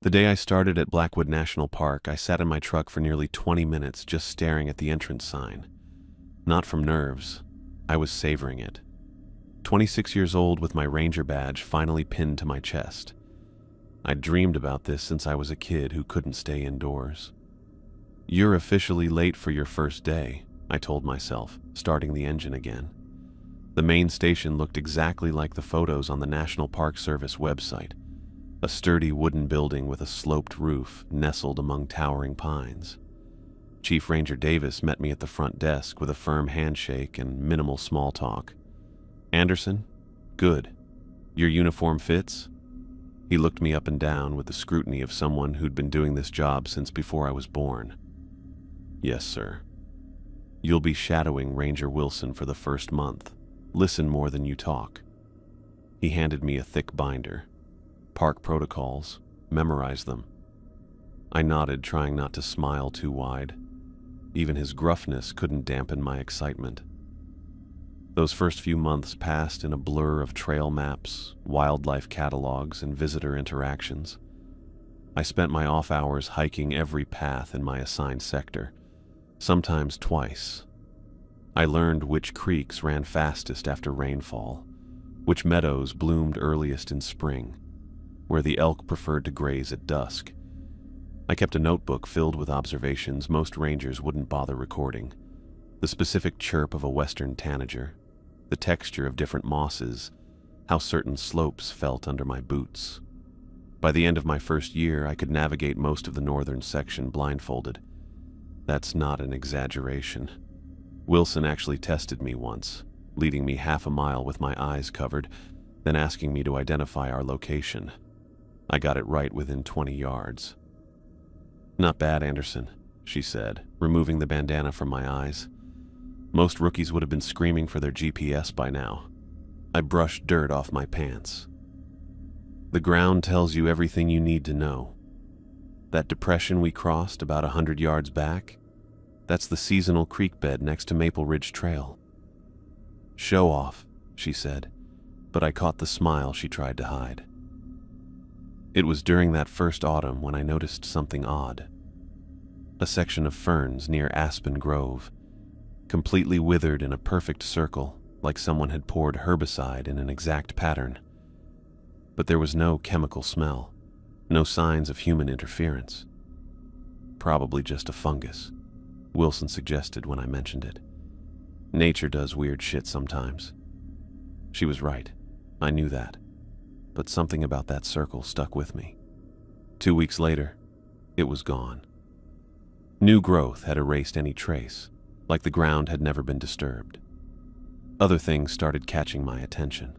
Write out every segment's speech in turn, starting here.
The day I started at Blackwood National Park, I sat in my truck for nearly 20 minutes just staring at the entrance sign. Not from nerves. I was savoring it. 26 years old with my ranger badge finally pinned to my chest. I'd dreamed about this since I was a kid who couldn't stay indoors. "You're officially late for your first day," I told myself, starting the engine again. The main station looked exactly like the photos on the National Park Service website. A sturdy wooden building with a sloped roof nestled among towering pines. Chief Ranger Davis met me at the front desk with a firm handshake and minimal small talk. "Anderson? Good. Your uniform fits?" He looked me up and down with the scrutiny of someone who'd been doing this job since before I was born. "Yes, sir." "You'll be shadowing Ranger Wilson for the first month. Listen more than you talk." He handed me a thick binder. "Park protocols. Memorize them." I nodded, trying not to smile too wide. Even his gruffness couldn't dampen my excitement. Those first few months passed in a blur of trail maps, wildlife catalogs, and visitor interactions. I spent my off hours hiking every path in my assigned sector, sometimes twice. I learned which creeks ran fastest after rainfall, which meadows bloomed earliest in spring, where the elk preferred to graze at dusk. I kept a notebook filled with observations most rangers wouldn't bother recording. The specific chirp of a western tanager, the texture of different mosses, how certain slopes felt under my boots. By the end of my first year, I could navigate most of the northern section blindfolded. That's not an exaggeration. Wilson actually tested me once, leading me half a mile with my eyes covered, then asking me to identify our location. I got it right within 20 yards. "Not bad, Anderson," she said, removing the bandana from my eyes. Most rookies would have been screaming for their GPS by now. I brushed dirt off my pants. "The ground tells you everything you need to know. That depression we crossed about 100 yards back, that's the seasonal creek bed next to Maple Ridge Trail." "Show off," she said, but I caught the smile she tried to hide. It was during that first autumn when I noticed something odd. A section of ferns near Aspen Grove, completely withered in a perfect circle, like someone had poured herbicide in an exact pattern. But there was no chemical smell, no signs of human interference. "Probably just a fungus," Wilson suggested when I mentioned it. "Nature does weird shit sometimes." She was right. I knew that. But something about that circle stuck with me. 2 weeks later, it was gone. New growth had erased any trace, like the ground had never been disturbed. Other things started catching my attention.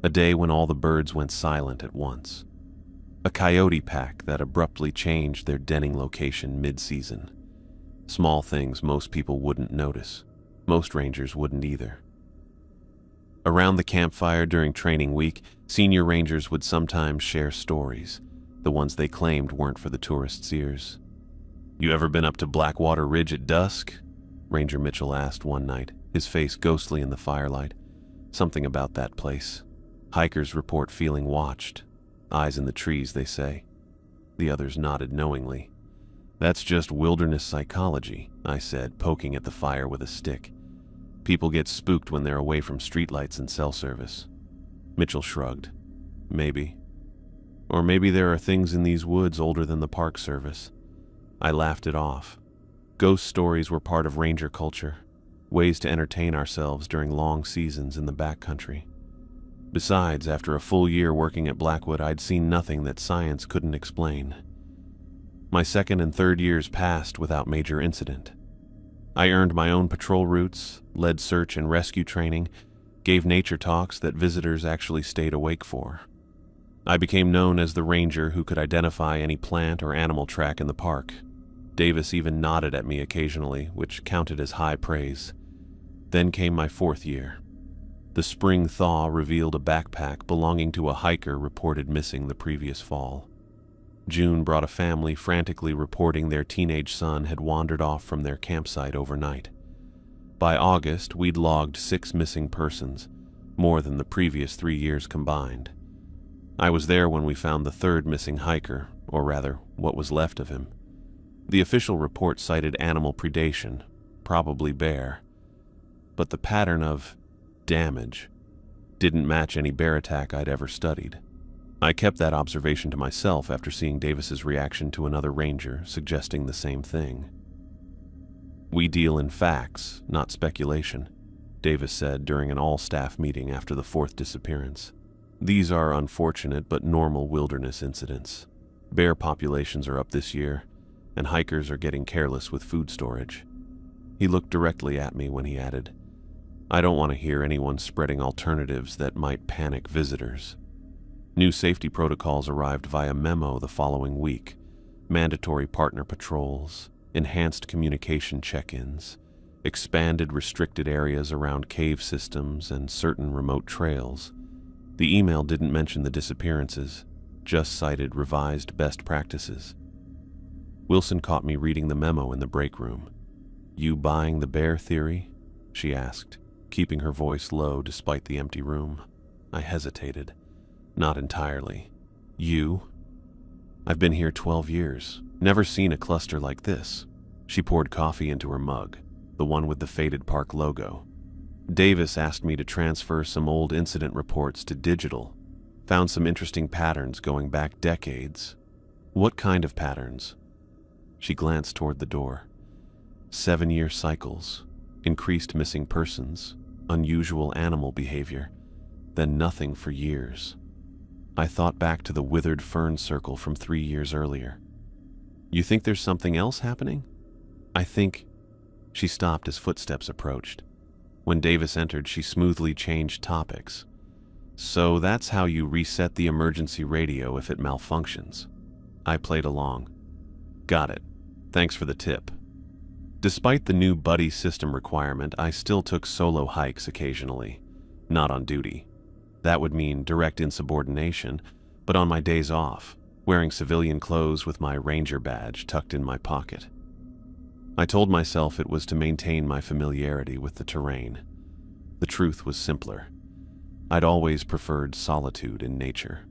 A day when all the birds went silent at once. A coyote pack that abruptly changed their denning location mid-season. Small things most people wouldn't notice. Most rangers wouldn't either. Around the campfire during training week, senior rangers would sometimes share stories, the ones they claimed weren't for the tourists' ears. "You ever been up to Blackwater Ridge at dusk?" Ranger Mitchell asked one night, his face ghostly in the firelight. Something about that place. Hikers report feeling watched. Eyes in the trees, they say. The others nodded knowingly. "That's just wilderness psychology," I said, poking at the fire with a stick. "People get spooked when they're away from streetlights and cell service." Mitchell shrugged. "Maybe. Or maybe there are things in these woods older than the Park Service." I laughed it off. Ghost stories were part of ranger culture, ways to entertain ourselves during long seasons in the backcountry. Besides, after a full year working at Blackwood, I'd seen nothing that science couldn't explain. My second and third years passed without major incident. I earned my own patrol routes, led search and rescue training, gave nature talks that visitors actually stayed awake for. I became known as the ranger who could identify any plant or animal track in the park. Davis even nodded at me occasionally, which counted as high praise. Then came my fourth year. The spring thaw revealed a backpack belonging to a hiker reported missing the previous fall. June brought a family frantically reporting their teenage son had wandered off from their campsite overnight. By August, we'd logged 6 missing persons, more than the previous 3 years combined. I was there when we found the third missing hiker, or rather, what was left of him. The official report cited animal predation, probably bear, but the pattern of damage didn't match any bear attack I'd ever studied. I kept that observation to myself after seeing Davis's reaction to another ranger suggesting the same thing. "We deal in facts, not speculation," Davis said during an all-staff meeting after the fourth disappearance. "These are unfortunate but normal wilderness incidents. Bear populations are up this year, and hikers are getting careless with food storage." He looked directly at me when he added, "I don't want to hear anyone spreading alternatives that might panic visitors." New safety protocols arrived via memo the following week: mandatory partner patrols, enhanced communication check-ins, expanded restricted areas around cave systems and certain remote trails. The email didn't mention the disappearances, just cited revised best practices. Wilson caught me reading the memo in the break room. "You buying the bear theory?" she asked, keeping her voice low despite the empty room. I hesitated. "Not entirely. You?" "I've been here 12 years. Never seen a cluster like this." She poured coffee into her mug, the one with the faded park logo. "Davis asked me to transfer some old incident reports to digital. Found some interesting patterns going back decades." "What kind of patterns?" She glanced toward the door. 7-year cycles, increased missing persons, unusual animal behavior, then nothing for years. I thought back to the withered fern circle from 3 years earlier. "You think there's something else happening?" "I think—" She stopped as footsteps approached. When Davis entered, she smoothly changed topics. "So that's how you reset the emergency radio if it malfunctions." I played along. "Got it. Thanks for the tip." Despite the new buddy system requirement, I still took solo hikes occasionally, not on duty. That would mean direct insubordination, but on my days off, wearing civilian clothes with my ranger badge tucked in my pocket. I told myself it was to maintain my familiarity with the terrain. The truth was simpler. I'd always preferred solitude in nature.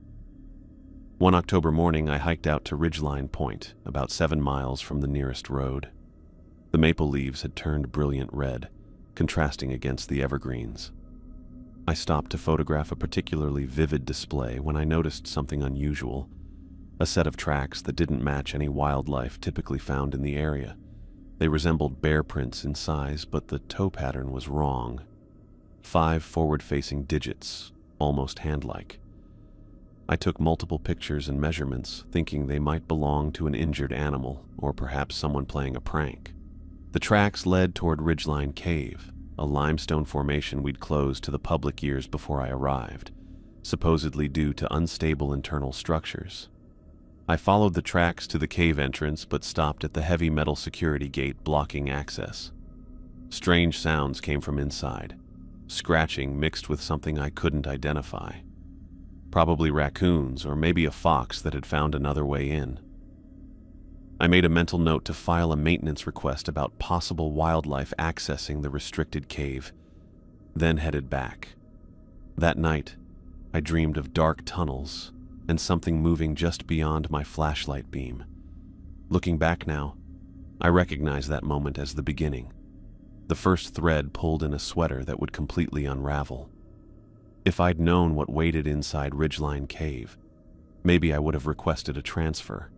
One October morning, I hiked out to Ridgeline Point, about 7 miles from the nearest road. The maple leaves had turned brilliant red, contrasting against the evergreens. I stopped to photograph a particularly vivid display when I noticed something unusual: a set of tracks that didn't match any wildlife typically found in the area. They resembled bear prints in size, but the toe pattern was wrong. 5 forward-facing digits, almost hand-like. I took multiple pictures and measurements, thinking they might belong to an injured animal, or perhaps someone playing a prank. The tracks led toward Ridgeline Cave, a limestone formation we'd closed to the public years before I arrived, supposedly due to unstable internal structures. I followed the tracks to the cave entrance but stopped at the heavy metal security gate blocking access. Strange sounds came from inside, scratching mixed with something I couldn't identify. Probably raccoons or maybe a fox that had found another way in. I made a mental note to file a maintenance request about possible wildlife accessing the restricted cave, then headed back. That night, I dreamed of dark tunnels and something moving just beyond my flashlight beam. Looking back now, I recognize that moment as the beginning. The first thread pulled in a sweater that would completely unravel. If I'd known what waited inside Ridgeline Cave, maybe I would have requested a transfer.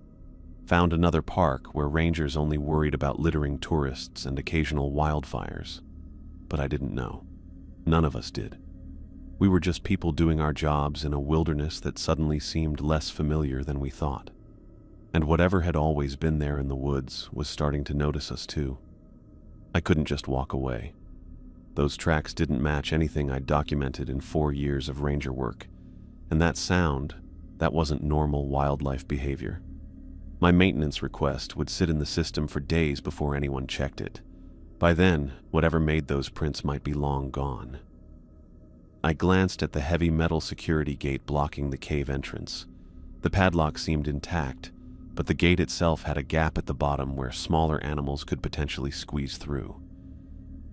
Found another park where rangers only worried about littering tourists and occasional wildfires. But I didn't know. None of us did. We were just people doing our jobs in a wilderness that suddenly seemed less familiar than we thought. And whatever had always been there in the woods was starting to notice us too. I couldn't just walk away. Those tracks didn't match anything I'd documented in 4 years of ranger work. And that sound, that wasn't normal wildlife behavior. My maintenance request would sit in the system for days before anyone checked it. By then, whatever made those prints might be long gone. I glanced at the heavy metal security gate blocking the cave entrance. The padlock seemed intact, but the gate itself had a gap at the bottom where smaller animals could potentially squeeze through.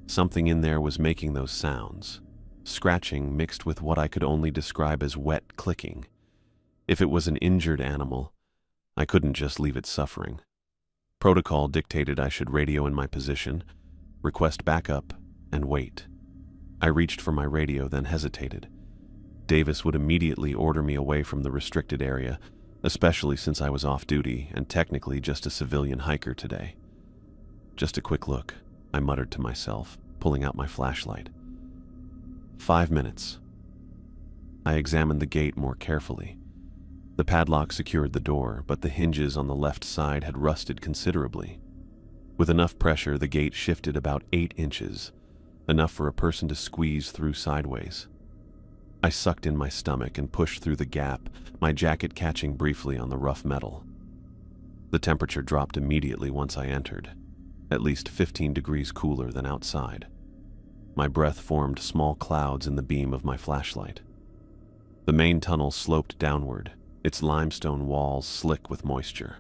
Something in there was making those sounds, scratching mixed with what I could only describe as wet clicking. If it was an injured animal, I couldn't just leave it suffering. Protocol dictated I should radio in my position, request backup, and wait. I reached for my radio, then hesitated. Davis would immediately order me away from the restricted area, especially since I was off duty and technically just a civilian hiker today. Just a quick look, I muttered to myself, pulling out my flashlight. 5 minutes. I examined the gate more carefully. The padlock secured the door, but the hinges on the left side had rusted considerably. With enough pressure, the gate shifted about 8 inches, enough for a person to squeeze through sideways. I sucked in my stomach and pushed through the gap, my jacket catching briefly on the rough metal. The temperature dropped immediately once I entered, at least 15 degrees cooler than outside. My breath formed small clouds in the beam of my flashlight. The main tunnel sloped downward, its limestone walls slick with moisture.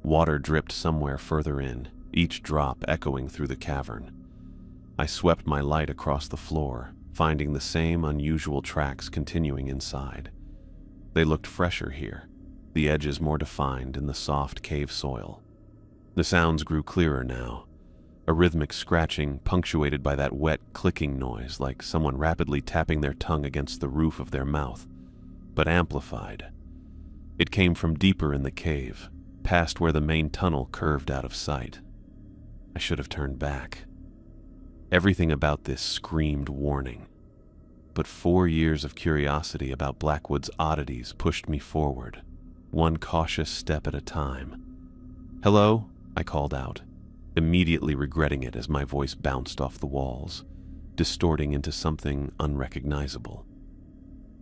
Water dripped somewhere further in, each drop echoing through the cavern. I swept my light across the floor, finding the same unusual tracks continuing inside. They looked fresher here, the edges more defined in the soft cave soil. The sounds grew clearer now, a rhythmic scratching punctuated by that wet clicking noise like someone rapidly tapping their tongue against the roof of their mouth, but amplified. It came from deeper in the cave, past where the main tunnel curved out of sight. I should have turned back. Everything about this screamed warning. But 4 years of curiosity about Blackwood's oddities pushed me forward, one cautious step at a time. "Hello?" I called out, immediately regretting it as my voice bounced off the walls, distorting into something unrecognizable.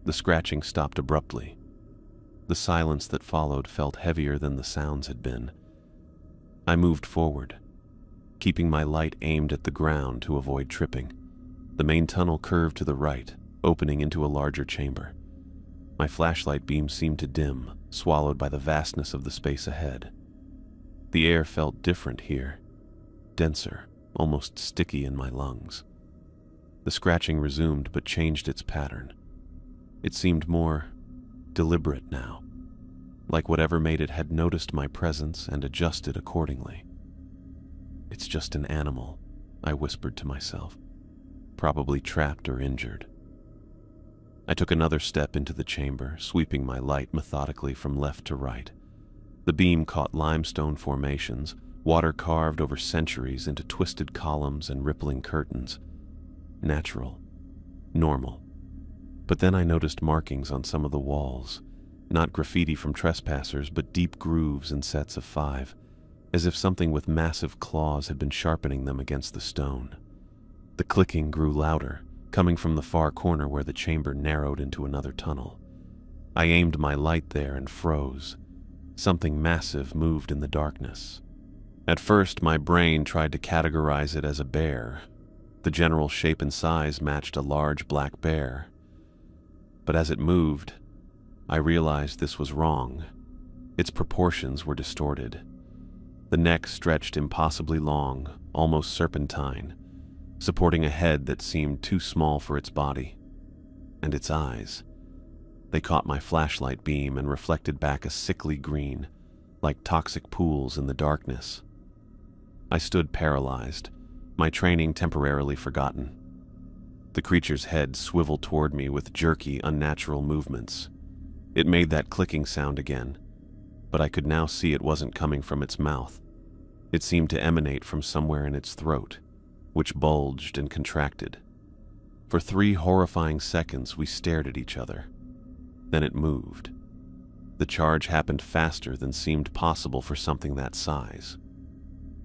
The scratching stopped abruptly. The silence that followed felt heavier than the sounds had been. I moved forward, keeping my light aimed at the ground to avoid tripping. The main tunnel curved to the right, opening into a larger chamber. My flashlight beam seemed to dim, swallowed by the vastness of the space ahead. The air felt different here, denser, almost sticky in my lungs. The scratching resumed but changed its pattern. It seemed more deliberate now, like whatever made it had noticed my presence and adjusted accordingly. "It's just an animal," I whispered to myself, "probably trapped or injured." I took another step into the chamber, sweeping my light methodically from left to right. The beam caught limestone formations, water carved over centuries into twisted columns and rippling curtains. Natural. Normal. But then I noticed markings on some of the walls, not graffiti from trespassers, but deep grooves in sets of 5, as if something with massive claws had been sharpening them against the stone. The clicking grew louder, coming from the far corner where the chamber narrowed into another tunnel. I aimed my light there and froze. Something massive moved in the darkness. At first, my brain tried to categorize it as a bear. The general shape and size matched a large black bear. But as it moved, I realized this was wrong. Its proportions were distorted. The neck stretched impossibly long, almost serpentine, supporting a head that seemed too small for its body. And its eyes. They caught my flashlight beam and reflected back a sickly green, like toxic pools in the darkness. I stood paralyzed, my training temporarily forgotten. The creature's head swiveled toward me with jerky, unnatural movements. It made that clicking sound again, but I could now see it wasn't coming from its mouth. It seemed to emanate from somewhere in its throat, which bulged and contracted. For 3 horrifying seconds, we stared at each other. Then it moved. The charge happened faster than seemed possible for something that size.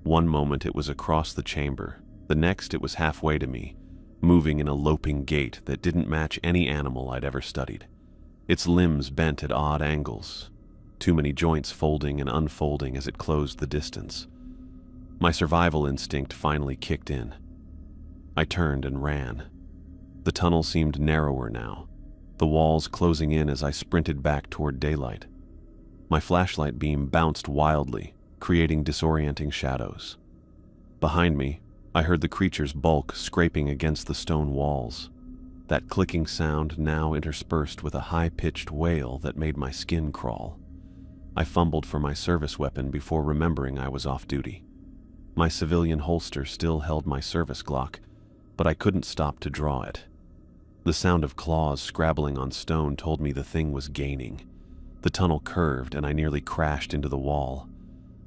One moment it was across the chamber, the next it was halfway to me, moving in a loping gait that didn't match any animal I'd ever studied. Its limbs bent at odd angles, too many joints folding and unfolding as it closed the distance. My survival instinct finally kicked in. I turned and ran. The tunnel seemed narrower now, the walls closing in as I sprinted back toward daylight. My flashlight beam bounced wildly, creating disorienting shadows. Behind me, I heard the creature's bulk scraping against the stone walls, that clicking sound now interspersed with a high-pitched wail that made my skin crawl. I fumbled for my service weapon before remembering I was off duty. My civilian holster still held my service Glock, but I couldn't stop to draw it. The sound of claws scrabbling on stone told me the thing was gaining. The tunnel curved and I nearly crashed into the wall.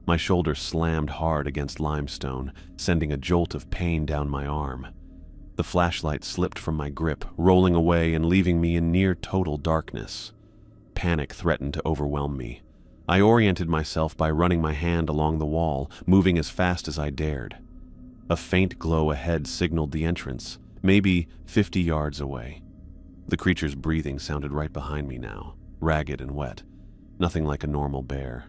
My shoulder slammed hard against limestone, sending a jolt of pain down my arm. The flashlight slipped from my grip, rolling away and leaving me in near total darkness. Panic threatened to overwhelm me. I oriented myself by running my hand along the wall, moving as fast as I dared. A faint glow ahead signaled the entrance, maybe 50 yards away. The creature's breathing sounded right behind me now, ragged and wet, nothing like a normal bear.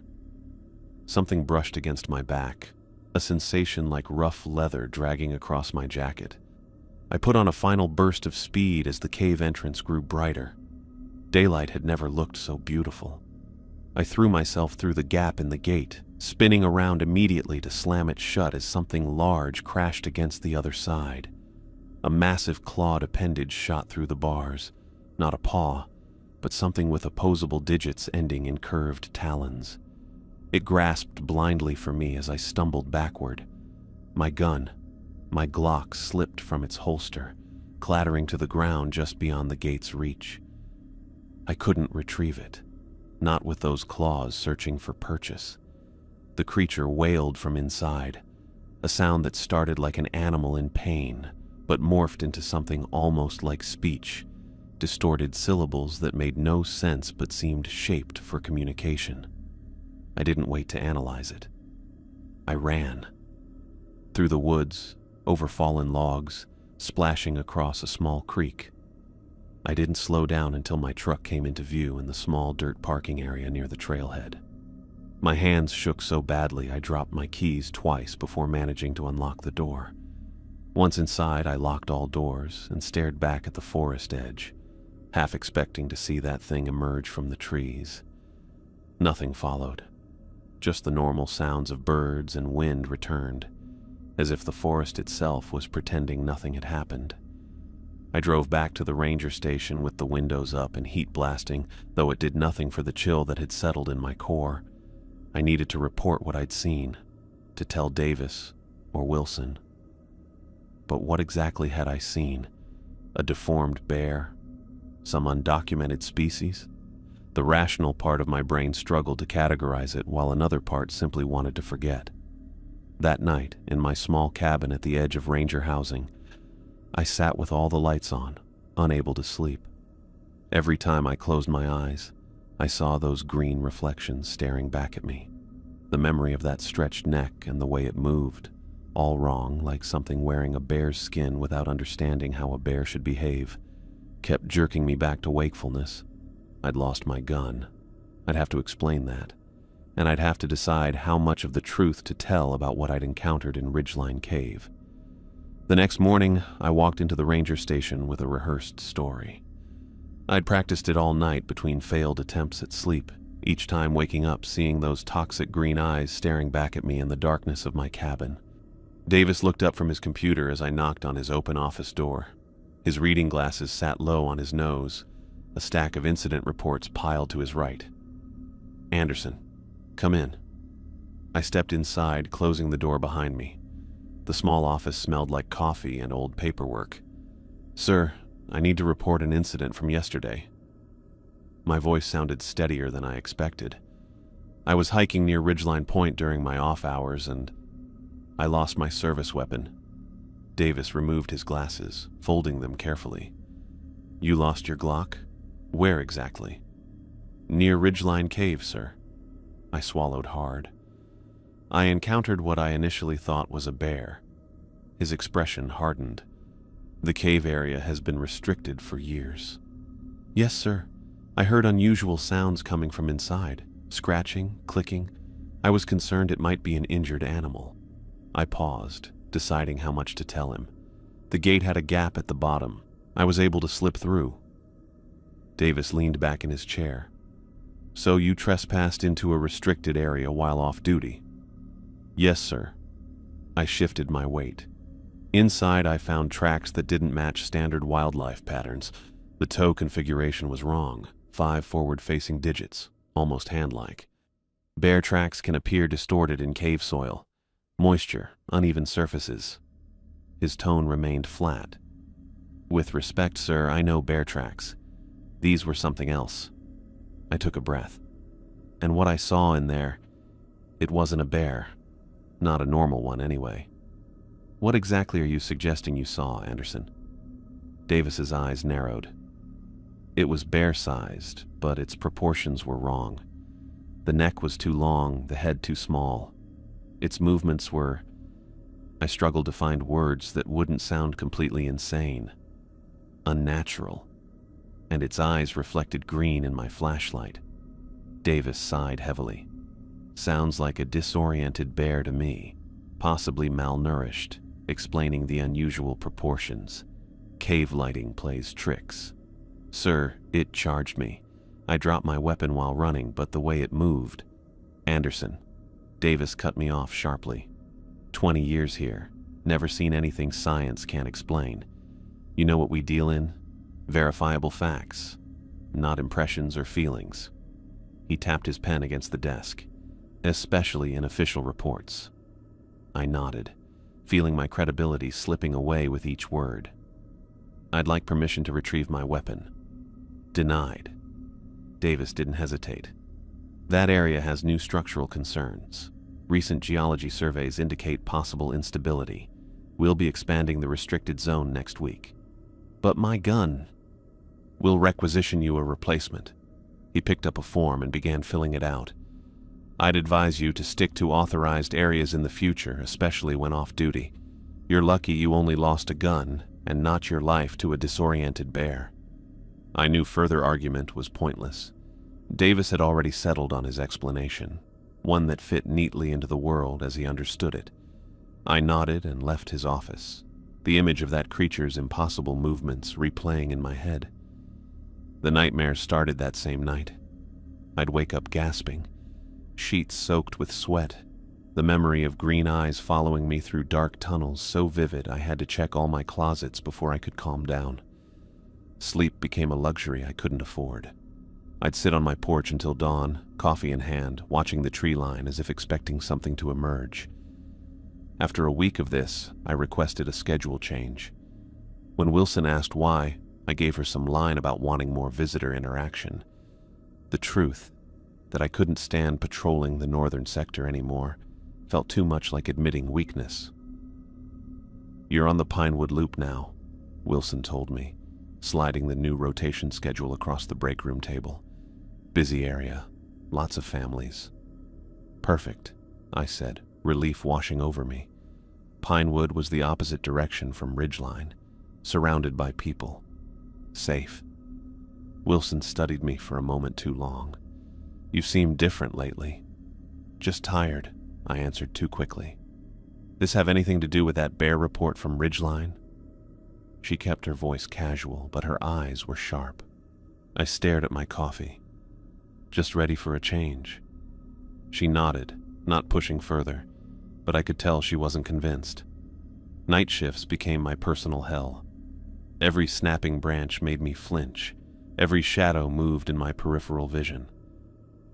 Something brushed against my back, a sensation like rough leather dragging across my jacket. I put on a final burst of speed as the cave entrance grew brighter. Daylight had never looked so beautiful. I threw myself through the gap in the gate, spinning around immediately to slam it shut as something large crashed against the other side. A massive clawed appendage shot through the bars, not a paw, but something with opposable digits ending in curved talons. It grasped blindly for me as I stumbled backward. My gun, my Glock, slipped from its holster, clattering to the ground just beyond the gate's reach. I couldn't retrieve it, not with those claws searching for purchase. The creature wailed from inside, a sound that started like an animal in pain, but morphed into something almost like speech, distorted syllables that made no sense but seemed shaped for communication. I didn't wait to analyze it. I ran. Through the woods, over fallen logs, splashing across a small creek. I didn't slow down until my truck came into view in the small dirt parking area near the trailhead. My hands shook so badly I dropped my keys twice before managing to unlock the door. Once inside, I locked all doors and stared back at the forest edge, half expecting to see that thing emerge from the trees. Nothing followed. Just the normal sounds of birds and wind returned, as if the forest itself was pretending nothing had happened. I drove back to the ranger station with the windows up and heat blasting, though it did nothing for the chill that had settled in my core. I needed to report what I'd seen, to tell Davis or Wilson. But what exactly had I seen? A deformed bear? Some undocumented species? The rational part of my brain struggled to categorize it, while another part simply wanted to forget. That night, in my small cabin at the edge of ranger housing, I sat with all the lights on, unable to sleep. Every time I closed my eyes, I saw those green reflections staring back at me. The memory of that stretched neck and the way it moved, all wrong, like something wearing a bear's skin without understanding how a bear should behave, kept jerking me back to wakefulness. I'd lost my gun. I'd have to explain that. And I'd have to decide how much of the truth to tell about what I'd encountered in Ridgeline Cave. The next morning, I walked into the ranger station with a rehearsed story. I'd practiced it all night between failed attempts at sleep, each time waking up seeing those toxic green eyes staring back at me in the darkness of my cabin. Davis looked up from his computer as I knocked on his open office door. His reading glasses sat low on his nose, a stack of incident reports piled to his right. "Anderson, come in." I stepped inside, closing the door behind me. The small office smelled like coffee and old paperwork. "Sir, I need to report an incident from yesterday." My voice sounded steadier than I expected. I was hiking near Ridgeline Point during my off hours, and I lost my service weapon. Davis removed his glasses, folding them carefully. "You lost your Glock? Where exactly?" "Near Ridgeline Cave, sir." I swallowed hard. I encountered what I initially thought was a bear. His expression hardened. "The cave area has been restricted for years." "Yes, sir. I heard unusual sounds coming from inside, scratching, clicking. I was concerned it might be an injured animal." I paused, deciding how much to tell him. The gate had a gap at the bottom. I was able to slip through. Davis leaned back in his chair. "So you trespassed into a restricted area while off duty?" "Yes, sir." I shifted my weight. Inside, I found tracks that didn't match standard wildlife patterns. The toe configuration was wrong, 5 forward-facing digits, almost hand-like. Bear tracks can appear distorted in cave soil, moisture, uneven surfaces. His tone remained flat. With respect, sir, I know bear tracks. These were something else. I took a breath. And what I saw in there, it wasn't a bear. Not a normal one, anyway. What exactly are you suggesting you saw, Anderson? Davis's eyes narrowed. It was bear-sized, but its proportions were wrong. The neck was too long, the head too small. Its movements were... I struggled to find words that wouldn't sound completely insane. Unnatural. And its eyes reflected green in my flashlight. Davis sighed heavily. Sounds like a disoriented bear to me, possibly malnourished, explaining the unusual proportions. Cave lighting plays tricks. Sir, it charged me. I dropped my weapon while running, but the way it moved... Anderson. Davis cut me off sharply. 20 years here. Never seen anything science can't explain. You know what we deal in? Verifiable facts. Not impressions or feelings. He tapped his pen against the desk. Especially in official reports. I nodded, feeling my credibility slipping away with each word. I'd like permission to retrieve my weapon. Denied. Davis didn't hesitate. That area has new structural concerns. Recent geology surveys indicate possible instability. We'll be expanding the restricted zone next week. But my gun... We'll requisition you a replacement. He picked up a form and began filling it out. I'd advise you to stick to authorized areas in the future, especially when off-duty. You're lucky you only lost a gun, and not your life to a disoriented bear. I knew further argument was pointless. Davis had already settled on his explanation, one that fit neatly into the world as he understood it. I nodded and left his office, the image of that creature's impossible movements replaying in my head. The nightmares started that same night. I'd wake up gasping, sheets soaked with sweat, the memory of green eyes following me through dark tunnels so vivid I had to check all my closets before I could calm down. Sleep became a luxury I couldn't afford. I'd sit on my porch until dawn, coffee in hand, watching the tree line as if expecting something to emerge. After a week of this, I requested a schedule change. When Wilson asked why, I gave her some line about wanting more visitor interaction. The truth, that I couldn't stand patrolling the northern sector anymore, felt too much like admitting weakness. You're on the Pinewood Loop now, Wilson told me, sliding the new rotation schedule across the break room table. Busy area, lots of families. Perfect, I said, relief washing over me. Pinewood was the opposite direction from Ridgeline, surrounded by people. Safe. Wilson studied me for a moment too long. You seem different lately. Just tired, I answered too quickly. This have anything to do with that bear report from Ridgeline? She kept her voice casual, but her eyes were sharp. I stared at my coffee. Just ready for a change. She nodded, not pushing further, but I could tell she wasn't convinced. Night shifts became my personal hell. Every snapping branch made me flinch. Every shadow moved in my peripheral vision.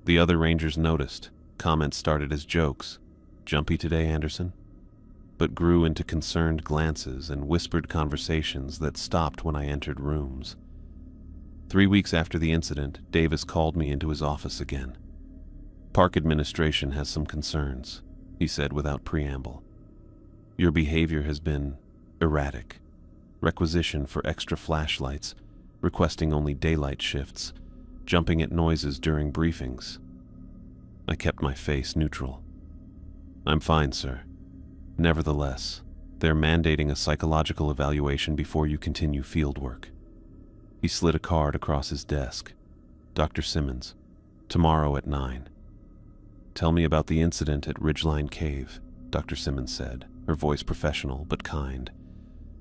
The other rangers noticed. Comments started as jokes. Jumpy today, Anderson? But grew into concerned glances and whispered conversations that stopped when I entered rooms. 3 weeks after the incident, Davis called me into his office again. Park administration has some concerns, he said without preamble. Your behavior has been erratic. Requisition for extra flashlights, requesting only daylight shifts, jumping at noises during briefings. I kept my face neutral. I'm fine, sir. Nevertheless, they're mandating a psychological evaluation before you continue field work. He slid a card across his desk. Dr. Simmons, tomorrow at 9. Tell me about the incident at Ridgeline Cave, Dr. Simmons said, her voice professional but kind.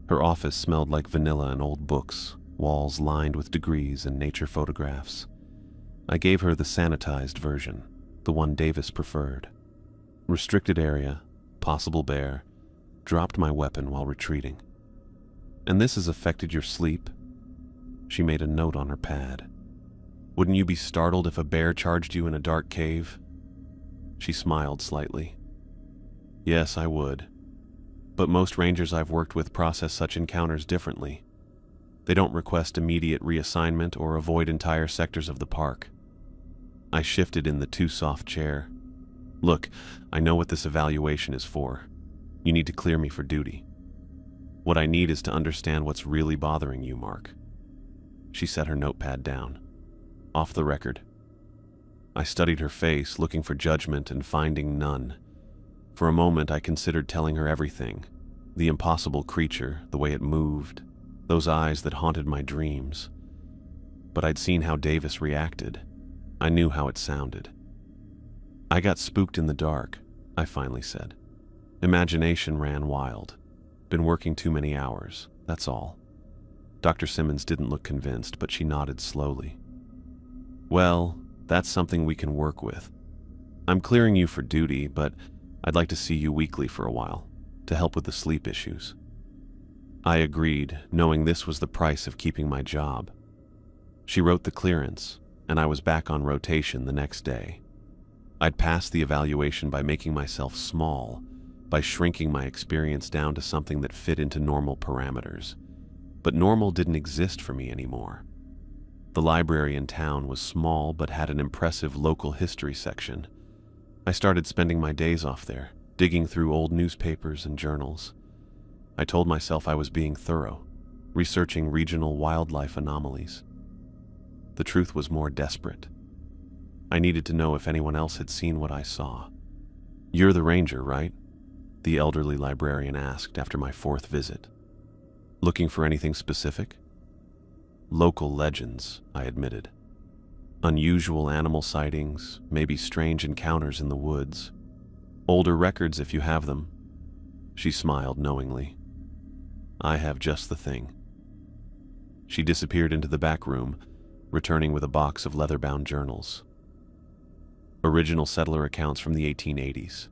Her office smelled like vanilla and old books, walls lined with degrees and nature photographs. I gave her the sanitized version, the one Davis preferred. Restricted area, possible bear, dropped my weapon while retreating. And this has affected your sleep? She made a note on her pad. Wouldn't you be startled if a bear charged you in a dark cave? She smiled slightly. Yes, I would. But most rangers I've worked with process such encounters differently. They don't request immediate reassignment or avoid entire sectors of the park. I shifted in the too-soft chair. Look, I know what this evaluation is for. You need to clear me for duty. What I need is to understand what's really bothering you, Mark. She set her notepad down. Off the record. I studied her face, looking for judgment and finding none. For a moment, I considered telling her everything. The impossible creature, the way it moved, those eyes that haunted my dreams. But I'd seen how Davis reacted. I knew how it sounded. I got spooked in the dark, I finally said. Imagination ran wild. Been working too many hours, that's all. Dr. Simmons didn't look convinced, but she nodded slowly. Well, that's something we can work with. I'm clearing you for duty, but I'd like to see you weekly for a while, to help with the sleep issues. I agreed, knowing this was the price of keeping my job. She wrote the clearance, and I was back on rotation the next day. I'd passed the evaluation by making myself small, by shrinking my experience down to something that fit into normal parameters. But normal didn't exist for me anymore. The library in town was small but had an impressive local history section. I started spending my days off there, digging through old newspapers and journals. I told myself I was being thorough, researching regional wildlife anomalies. The truth was more desperate. I needed to know if anyone else had seen what I saw. You're the ranger, right? The elderly librarian asked after my fourth visit. Looking for anything specific? Local legends, I admitted. Unusual animal sightings, maybe strange encounters in the woods. Older records if you have them. She smiled knowingly. I have just the thing. She disappeared into the back room, returning with a box of leather-bound journals. Original settler accounts from the 1880s.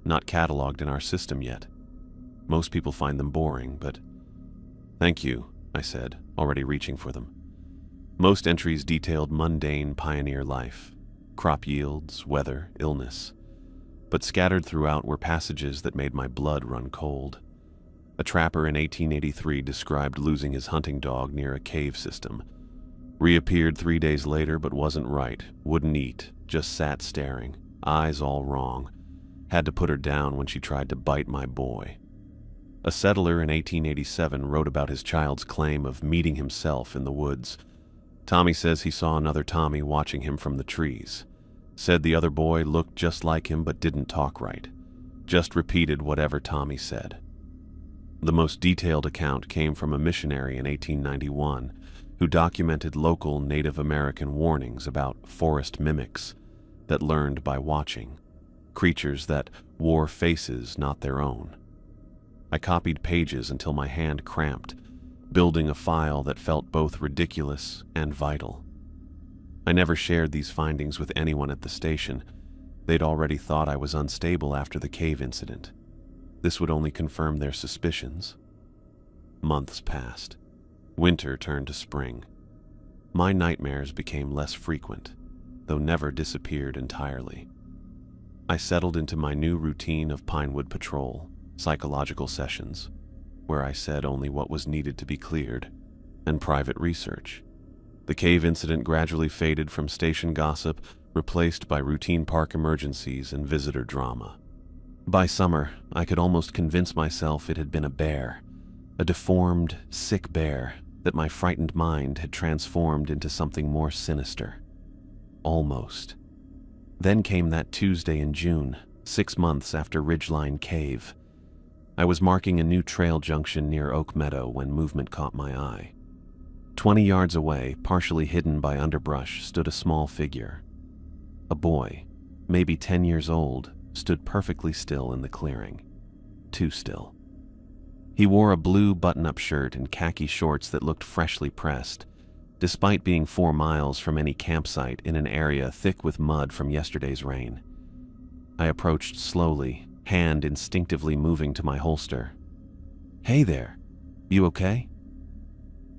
Not cataloged in our system yet. Most people find them boring, but... Thank you, I said, already reaching for them. Most entries detailed mundane pioneer life, crop yields, weather, illness. But scattered throughout were passages that made my blood run cold. A trapper in 1883 described losing his hunting dog near a cave system. Reappeared 3 days later but wasn't right, wouldn't eat, just sat staring, eyes all wrong. Had to put her down when she tried to bite my boy. A settler in 1887 wrote about his child's claim of meeting himself in the woods. Tommy says he saw another Tommy watching him from the trees. Said the other boy looked just like him but didn't talk right. Just repeated whatever Tommy said. The most detailed account came from a missionary in 1891 who documented local Native American warnings about forest mimics that learned by watching, creatures that wore faces not their own. I copied pages until my hand cramped, building a file that felt both ridiculous and vital. I never shared these findings with anyone at the station. They'd already thought I was unstable after the cave incident. This would only confirm their suspicions. Months passed. Winter turned to spring. My nightmares became less frequent, though never disappeared entirely. I settled into my new routine of Pinewood patrol, psychological sessions, where I said only what was needed to be cleared, and private research. The cave incident gradually faded from station gossip, replaced by routine park emergencies and visitor drama. By summer, I could almost convince myself it had been a bear, a deformed, sick bear that my frightened mind had transformed into something more sinister. Almost. Then came that Tuesday in June, 6 months after Ridgeline Cave. I was marking a new trail junction near Oak Meadow when movement caught my eye. 20 yards away, partially hidden by underbrush, stood a small figure. A boy, maybe 10 years old, stood perfectly still in the clearing. Too still. He wore a blue button-up shirt and khaki shorts that looked freshly pressed, despite being 4 miles from any campsite in an area thick with mud from yesterday's rain. I approached slowly, hand instinctively moving to my holster. "Hey there, you okay?"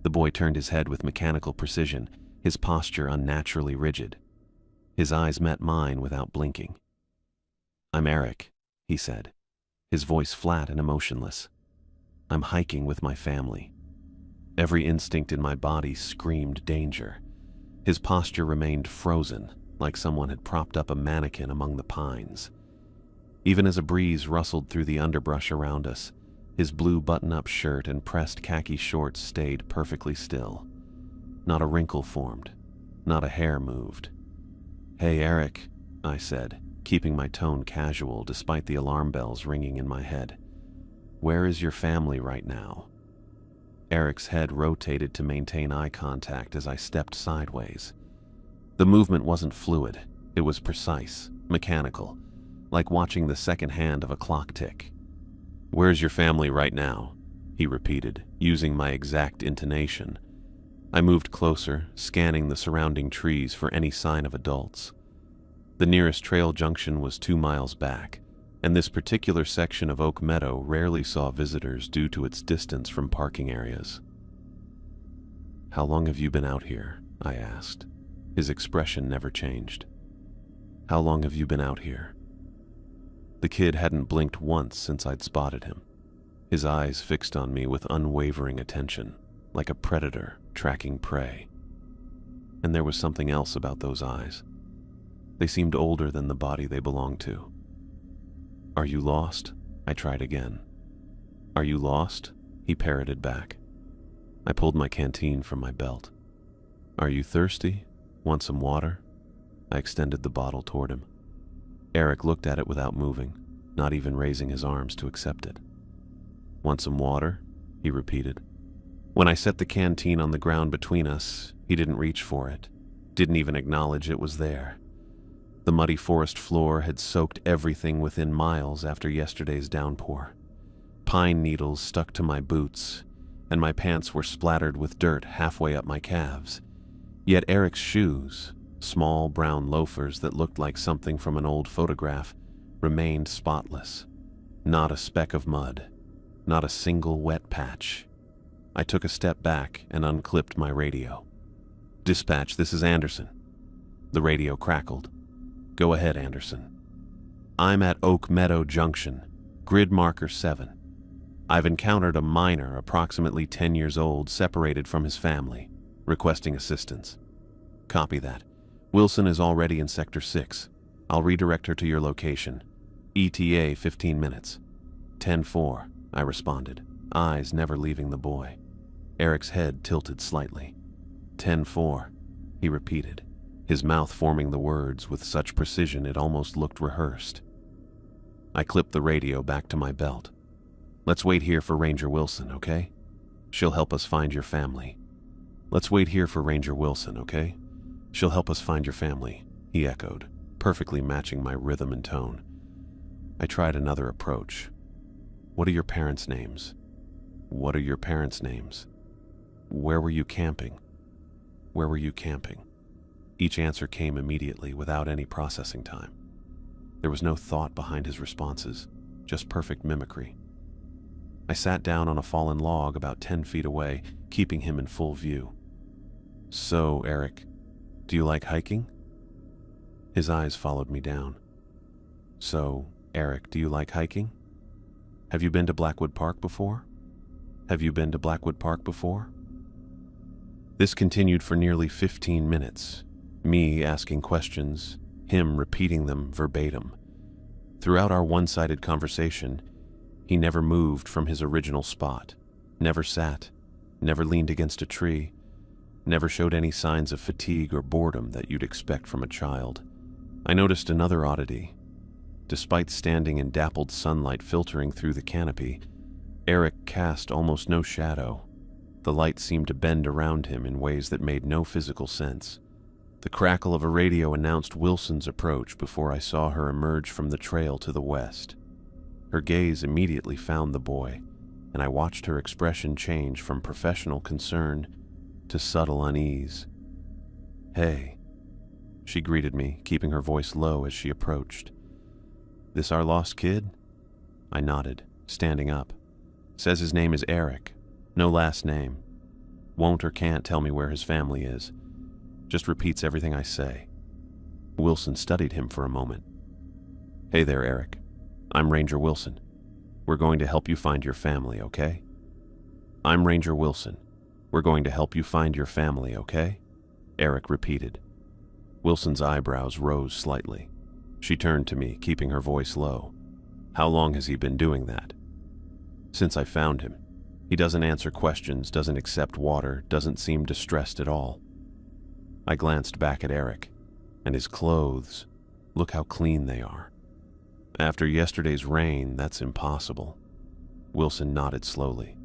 The boy turned his head with mechanical precision, his posture unnaturally rigid. His eyes met mine without blinking. I'm Eric, he said, his voice flat and emotionless. I'm hiking with my family. Every instinct in my body screamed danger. His posture remained frozen, like someone had propped up a mannequin among the pines. Even as a breeze rustled through the underbrush around us, his blue button-up shirt and pressed khaki shorts stayed perfectly still. Not a wrinkle formed, not a hair moved. "Hey, Eric," I said, keeping my tone casual despite the alarm bells ringing in my head. "Where is your family right now?" Eric's head rotated to maintain eye contact as I stepped sideways. The movement wasn't fluid, it was precise, mechanical, like watching the second hand of a clock tick. "Where's your family right now?" he repeated, using my exact intonation. I moved closer, scanning the surrounding trees for any sign of adults. The nearest trail junction was 2 miles back, and this particular section of Oak Meadow rarely saw visitors due to its distance from parking areas. "How long have you been out here?" I asked. His expression never changed. "How long have you been out here?" The kid hadn't blinked once since I'd spotted him, his eyes fixed on me with unwavering attention, like a predator tracking prey. And there was something else about those eyes. They seemed older than the body they belonged to. "Are you lost?" I tried again. "Are you lost?" he parroted back. I pulled my canteen from my belt. "Are you thirsty? Want some water?" I extended the bottle toward him. Eric looked at it without moving, not even raising his arms to accept it. "Want some water?" he repeated. When I set the canteen on the ground between us, he didn't reach for it, didn't even acknowledge it was there. The muddy forest floor had soaked everything within miles after yesterday's downpour. Pine needles stuck to my boots, and my pants were splattered with dirt halfway up my calves. Yet Eric's shoes, small brown loafers that looked like something from an old photograph, remained spotless. Not a speck of mud, not a single wet patch. I took a step back and unclipped my radio. "Dispatch, this is Anderson." The radio crackled. "Go ahead, Anderson." "I'm at Oak Meadow Junction, grid marker 7. I've encountered a minor approximately 10 years old separated from his family, requesting assistance." "Copy that. Wilson is already in Sector 6. I'll redirect her to your location. ETA 15 minutes. 10-4, I responded, eyes never leaving the boy. Eric's head tilted slightly. 10-4, he repeated, his mouth forming the words with such precision it almost looked rehearsed. I clipped the radio back to my belt. "Let's wait here for Ranger Wilson, okay? She'll help us find your family." "Let's wait here for Ranger Wilson, okay? She'll help us find your family," he echoed, perfectly matching my rhythm and tone. I tried another approach. "What are your parents' names?" "What are your parents' names?" "Where were you camping?" "Where were you camping?" Each answer came immediately without any processing time. There was no thought behind his responses, just perfect mimicry. I sat down on a fallen log about 10 feet away, keeping him in full view. "So, Eric, do you like hiking?" His eyes followed me down. "So, Eric, do you like hiking? Have you been to Blackwood Park before? Have you been to Blackwood Park before?" This continued for nearly 15 minutes, me asking questions, him repeating them verbatim. Throughout our one-sided conversation, he never moved from his original spot, never sat, never leaned against a tree, never showed any signs of fatigue or boredom that you'd expect from a child. I noticed another oddity. Despite standing in dappled sunlight filtering through the canopy, Eric cast almost no shadow. The light seemed to bend around him in ways that made no physical sense. The crackle of a radio announced Wilson's approach before I saw her emerge from the trail to the west. Her gaze immediately found the boy, and I watched her expression change from professional concern to subtle unease. "Hey," she greeted me, keeping her voice low as she approached. "This our lost kid?" I nodded, standing up. "Says his name is Eric. No last name. Won't or can't tell me where his family is. Just repeats everything I say." Wilson studied him for a moment. Hey there, Eric. I'm Ranger Wilson. We're going to help you find your family, okay? I'm Ranger Wilson. We're going to help you find your family, okay? Eric repeated. Wilson's eyebrows rose slightly. She turned to me, keeping her voice low. How long has he been doing that? Since I found him. He doesn't answer questions, doesn't accept water, doesn't seem distressed at all. I glanced back at Eric, and his clothes. Look how clean they are. After yesterday's rain, that's impossible. Wilson nodded slowly.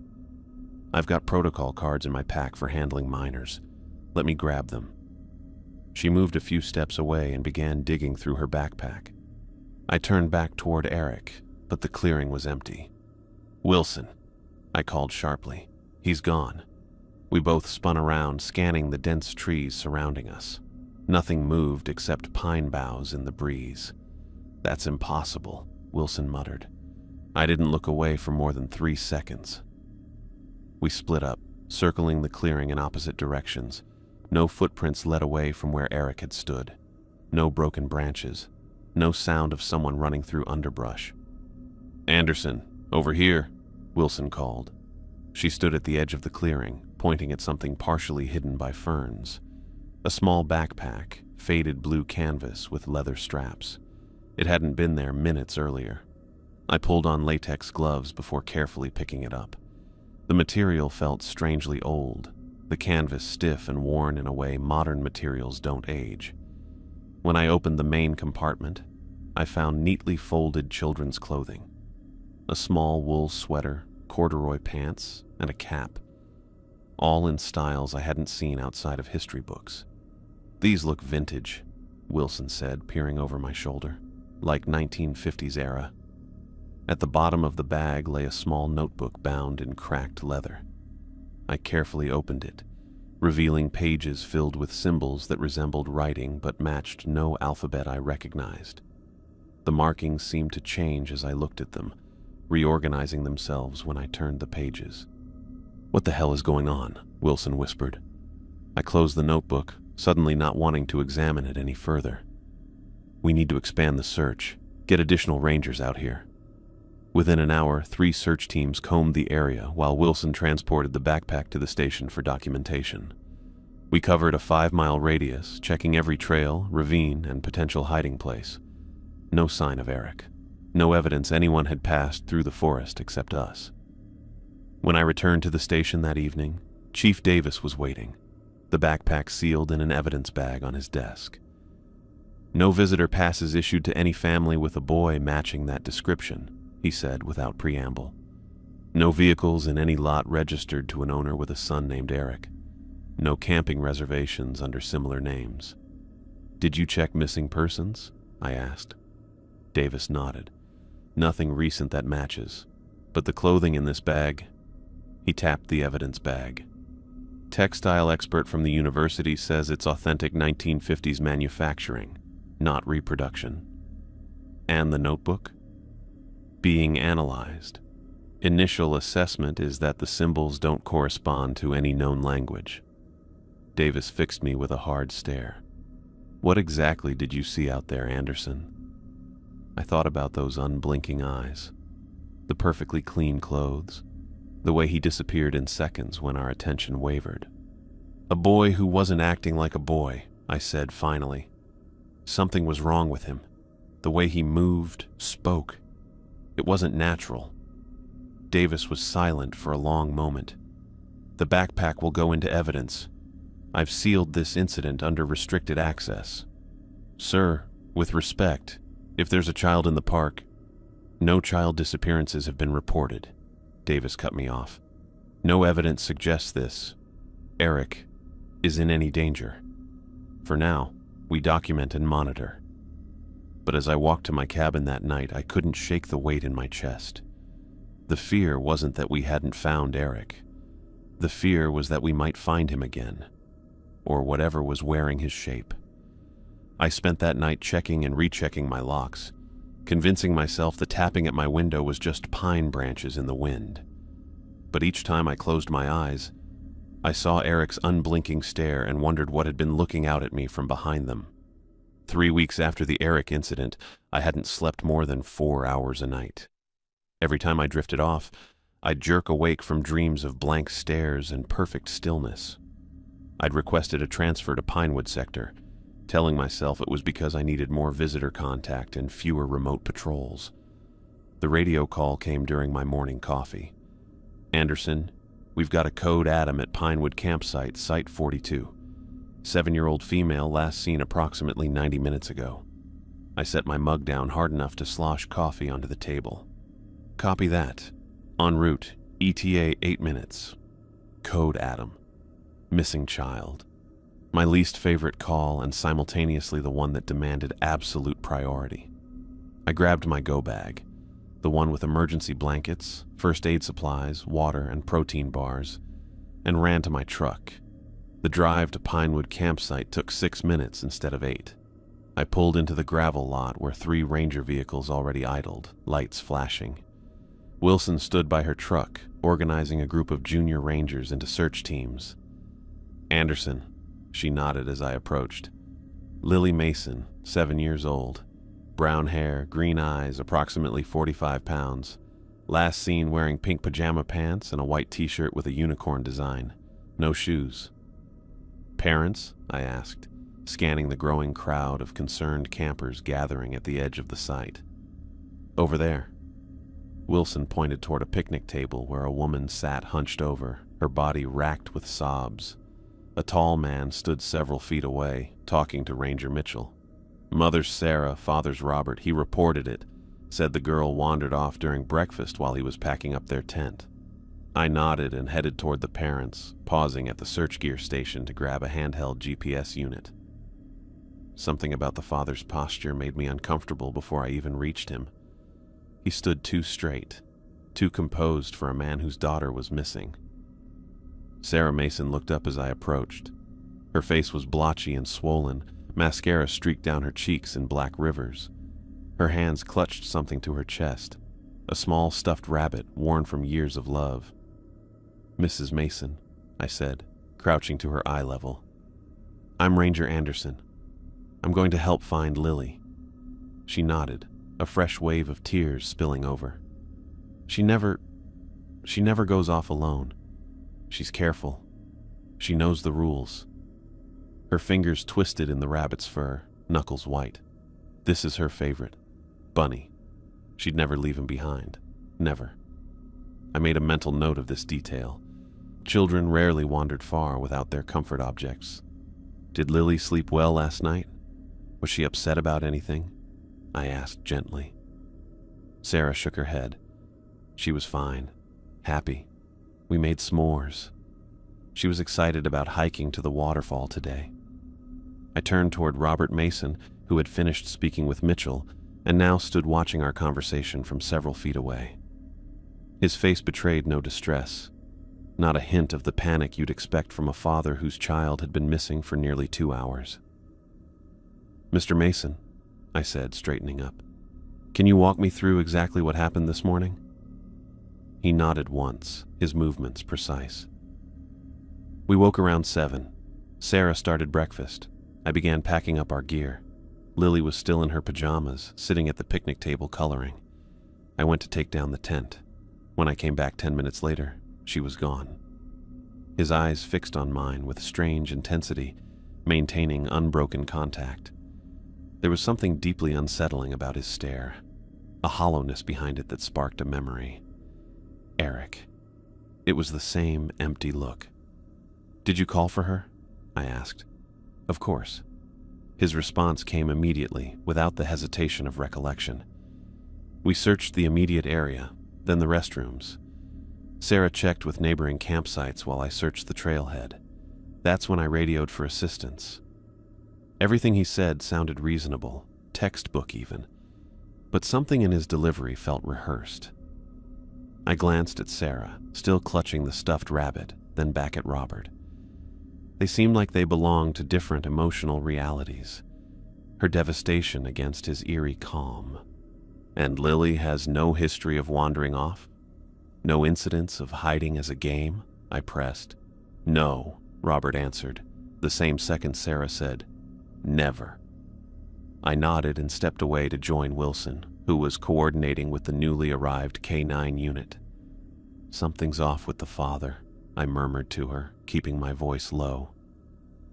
I've got protocol cards in my pack for handling minors. Let me grab them. She moved a few steps away and began digging through her backpack. I turned back toward Eric, but the clearing was empty. Wilson, I called sharply. He's gone. We both spun around, scanning the dense trees surrounding us. Nothing moved except pine boughs in the breeze. That's impossible, Wilson muttered. I didn't look away for more than 3 seconds. We split up, circling the clearing in opposite directions. No footprints led away from where Eric had stood. No broken branches. No sound of someone running through underbrush. Anderson, over here, Wilson called. She stood at the edge of the clearing, pointing at something partially hidden by ferns. A small backpack, faded blue canvas with leather straps. It hadn't been there minutes earlier. I pulled on latex gloves before carefully picking it up. The material felt strangely old, the canvas stiff and worn in a way modern materials don't age. When I opened the main compartment, I found neatly folded children's clothing. A small wool sweater, corduroy pants, and a cap. All in styles I hadn't seen outside of history books. These look vintage, Wilson said, peering over my shoulder, like 1950s era. At the bottom of the bag lay a small notebook bound in cracked leather. I carefully opened it, revealing pages filled with symbols that resembled writing but matched no alphabet I recognized. The markings seemed to change as I looked at them, reorganizing themselves when I turned the pages. What the hell is going on? Wilson whispered. I closed the notebook, suddenly not wanting to examine it any further. We need to expand the search, get additional rangers out here. Within an hour, 3 search teams combed the area while Wilson transported the backpack to the station for documentation. We covered a 5-mile radius, checking every trail, ravine, and potential hiding place. No sign of Eric. No evidence anyone had passed through the forest except us. When I returned to the station that evening, Chief Davis was waiting, the backpack sealed in an evidence bag on his desk. No visitor passes issued to any family with a boy matching that description, he said without preamble. No vehicles in any lot registered to an owner with a son named Eric. No camping reservations under similar names. Did you check missing persons? I asked. Davis nodded. Nothing recent that matches, but the clothing in this bag. He tapped the evidence bag. Textile expert from the university says it's authentic 1950s manufacturing, not reproduction. And the notebook? Being analyzed. Initial assessment is that the symbols don't correspond to any known language. Davis fixed me with a hard stare. What exactly did you see out there, Anderson? I thought about those unblinking eyes, the perfectly clean clothes, the way he disappeared in seconds when our attention wavered. A boy who wasn't acting like a boy, I said finally. Something was wrong with him. The way he moved, spoke. It wasn't natural. Davis was silent for a long moment. The backpack will go into evidence. I've sealed this incident under restricted access. Sir, with respect, if there's a child in the park, no child disappearances have been reported. Davis cut me off. No evidence suggests this. Eric is in any danger. For now, we document and monitor. But as I walked to my cabin that night, I couldn't shake the weight in my chest. The fear wasn't that we hadn't found Eric. The fear was that we might find him again, or whatever was wearing his shape. I spent that night checking and rechecking my locks, convincing myself the tapping at my window was just pine branches in the wind. But each time I closed my eyes, I saw Eric's unblinking stare and wondered what had been looking out at me from behind them. 3 weeks after the Eric incident, I hadn't slept more than 4 hours a night. Every time I drifted off, I'd jerk awake from dreams of blank stares and perfect stillness. I'd requested a transfer to Pinewood Sector, telling myself it was because I needed more visitor contact and fewer remote patrols. The radio call came during my morning coffee. "Anderson, we've got a code Adam at Pinewood Campsite, Site 42. 7-year-old female last seen approximately 90 minutes ago." I set my mug down hard enough to slosh coffee onto the table. "Copy that. En route, ETA 8 minutes. Code Adam. Missing child." My least favorite call and simultaneously the one that demanded absolute priority. I grabbed my go bag, the one with emergency blankets, first aid supplies, water, and protein bars, and ran to my truck. The drive to Pinewood Campsite took 6 minutes instead of 8. I pulled into the gravel lot where 3 ranger vehicles already idled, lights flashing. Wilson stood by her truck, organizing a group of junior rangers into search teams. "Anderson," she nodded as I approached. "Lily Mason, 7 years old. Brown hair, green eyes, approximately 45 pounds. Last seen wearing pink pajama pants and a white t-shirt with a unicorn design. No shoes." "Parents?" I asked, scanning the growing crowd of concerned campers gathering at the edge of the site. "Over there." Wilson pointed toward a picnic table where a woman sat hunched over, her body racked with sobs. A tall man stood several feet away, talking to Ranger Mitchell. "Mother's Sarah, father's Robert. He reported it. Said the girl wandered off during breakfast while he was packing up their tent." I nodded and headed toward the parents, pausing at the search gear station to grab a handheld GPS unit. Something about the father's posture made me uncomfortable before I even reached him. He stood too straight, too composed for a man whose daughter was missing. Sarah Mason looked up as I approached. Her face was blotchy and swollen, mascara streaked down her cheeks in black rivers. Her hands clutched something to her chest, a small stuffed rabbit worn from years of love. "Mrs. Mason," I said, crouching to her eye level. "I'm Ranger Anderson. I'm going to help find Lily." She nodded, a fresh wave of tears spilling over. She never goes off alone. She's careful. She knows the rules." Her fingers twisted in the rabbit's fur, knuckles white. This is her favorite, Bunny. She'd never leave him behind. Never. I made a mental note of this detail. Children rarely wandered far without their comfort objects. "Did Lily sleep well last night? Was she upset about anything?" I asked gently. Sarah shook her head. She was fine, happy. We made s'mores. She was excited about hiking to the waterfall today. I turned toward Robert Mason, who had finished speaking with Mitchell, and now stood watching our conversation from several feet away. His face betrayed no distress, not a hint of the panic you'd expect from a father whose child had been missing for nearly 2 hours. "Mr. Mason," I said, straightening up, "can you walk me through exactly what happened this morning?" He nodded once, his movements precise. "We woke around 7. Sarah started breakfast. I began packing up our gear. Lily was still in her pajamas, sitting at the picnic table coloring. I went to take down the tent. When I came back 10 minutes later, she was gone." His eyes fixed on mine with strange intensity, maintaining unbroken contact. There was something deeply unsettling about his stare, a hollowness behind it that sparked a memory. Eric. It was the same empty look. "Did you call for her?" I asked. "Of course." His response came immediately, without the hesitation of recollection. We searched the immediate area, then the restrooms. Sarah checked with neighboring campsites while I searched the trailhead. That's when I radioed for assistance. Everything he said sounded reasonable, textbook even, but something in his delivery felt rehearsed. I glanced at Sarah, still clutching the stuffed rabbit, then back at Robert. They seemed like they belonged to different emotional realities. Her devastation against his eerie calm. "And Lily has no history of wandering off? No incidents of hiding as a game?" I pressed. "No," Robert answered. The same second Sarah said, "Never." I nodded and stepped away to join Wilson, who was coordinating with the newly arrived K9 unit. "Something's off with the father," I murmured to her, keeping my voice low.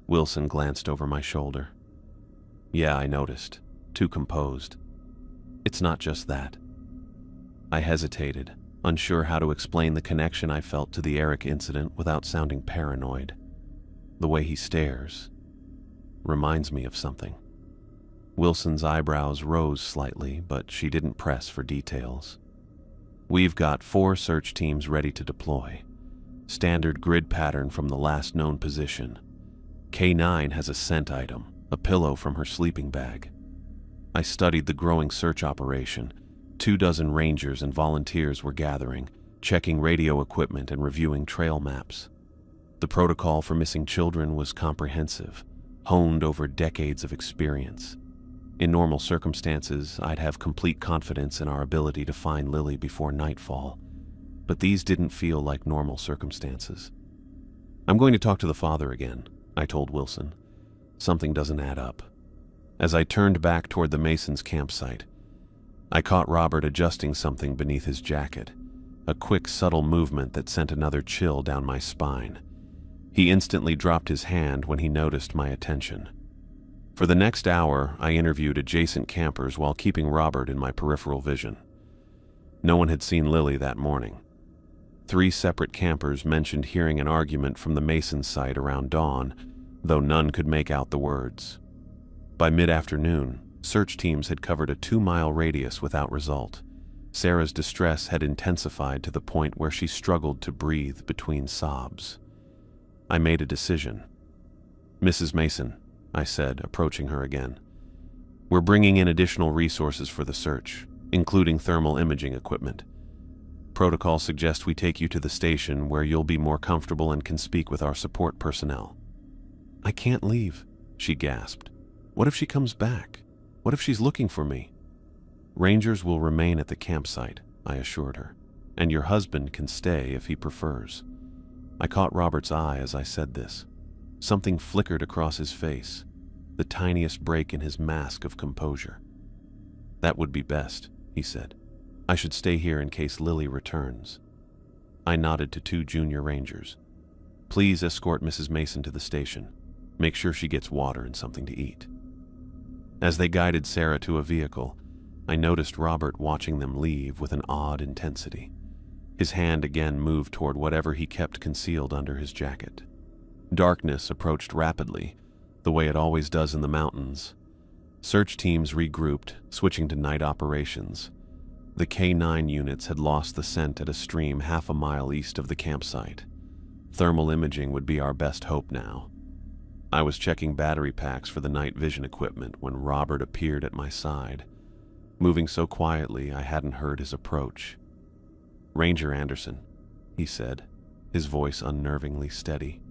Wilson glanced over my shoulder. "Yeah, I noticed. Too composed." "It's not just that." I hesitated, unsure how to explain the connection I felt to the Eric incident without sounding paranoid. "The way he stares reminds me of something." Wilson's eyebrows rose slightly, but she didn't press for details. "We've got 4 search teams ready to deploy. Standard grid pattern from the last known position. K9 has a scent item, a pillow from her sleeping bag." I studied the growing search operation. 24 rangers and volunteers were gathering, checking radio equipment and reviewing trail maps. The protocol for missing children was comprehensive, honed over decades of experience. In normal circumstances, I'd have complete confidence in our ability to find Lily before nightfall, but these didn't feel like normal circumstances. "I'm going to talk to the father again," I told Wilson. "Something doesn't add up." As I turned back toward the Masons' campsite, I caught Robert adjusting something beneath his jacket, a quick, subtle movement that sent another chill down my spine. He instantly dropped his hand when he noticed my attention. For the next hour, I interviewed adjacent campers while keeping Robert in my peripheral vision. No one had seen Lily that morning. 3 separate campers mentioned hearing an argument from the Mason site around dawn, though none could make out the words. By mid-afternoon, search teams had covered a 2-mile radius without result. Sarah's distress had intensified to the point where she struggled to breathe between sobs. I made a decision. "Mrs. Mason," I said, approaching her again, "we're bringing in additional resources for the search, including thermal imaging equipment. Protocol suggests we take you to the station where you'll be more comfortable and can speak with our support personnel." "I can't leave," she gasped. "What if she comes back? What if she's looking for me?" "Rangers will remain at the campsite," I assured her, "and your husband can stay if he prefers." I caught Robert's eye as I said this. Something flickered across his face, the tiniest break in his mask of composure. "That would be best," he said. "I should stay here in case Lily returns." I nodded to 2 junior rangers. "Please escort Mrs. Mason to the station. Make sure she gets water and something to eat." As they guided Sarah to a vehicle, I noticed Robert watching them leave with an odd intensity. His hand again moved toward whatever he kept concealed under his jacket. Darkness approached rapidly, the way it always does in the mountains. Search teams regrouped, switching to night operations. The K9 units had lost the scent at a stream half a mile east of the campsite. Thermal imaging would be our best hope now. I was checking battery packs for the night vision equipment when Robert appeared at my side. Moving so quietly I hadn't heard his approach. "Ranger Anderson," he said, his voice unnervingly steady.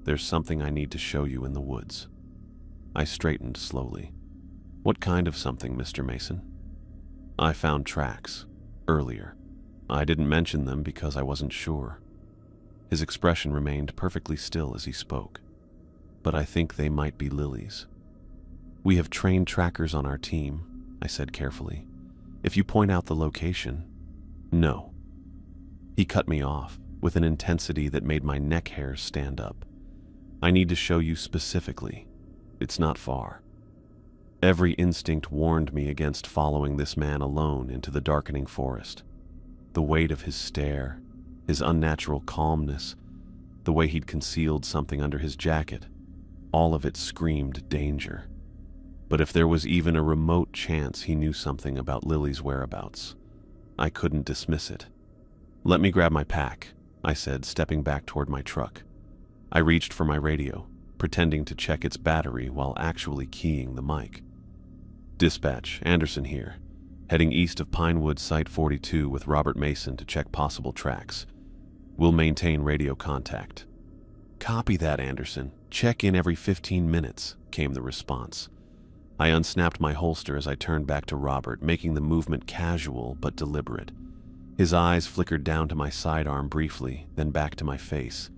"There's something I need to show you in the woods." I straightened slowly. "What kind of something, Mr. Mason?" "I found tracks, earlier. I didn't mention them because I wasn't sure." His expression remained perfectly still as he spoke. "But I think they might be Lily's." "We have trained trackers on our team," I said carefully. "If you point out the location..." "No." He cut me off with an intensity that made my neck hairs stand up. "I need to show you specifically. It's not far." Every instinct warned me against following this man alone into the darkening forest. The weight of his stare, his unnatural calmness, the way he'd concealed something under his jacket, all of it screamed danger. But if there was even a remote chance he knew something about Lily's whereabouts, I couldn't dismiss it. "Let me grab my pack," I said, stepping back toward my truck. I reached for my radio, pretending to check its battery while actually keying the mic. "Dispatch, Anderson here. Heading east of Pinewood Site 42 with Robert Mason to check possible tracks. We'll maintain radio contact." "Copy that, Anderson. Check in every 15 minutes, came the response. I unsnapped my holster as I turned back to Robert, making the movement casual but deliberate. His eyes flickered down to my sidearm briefly, then back to my face.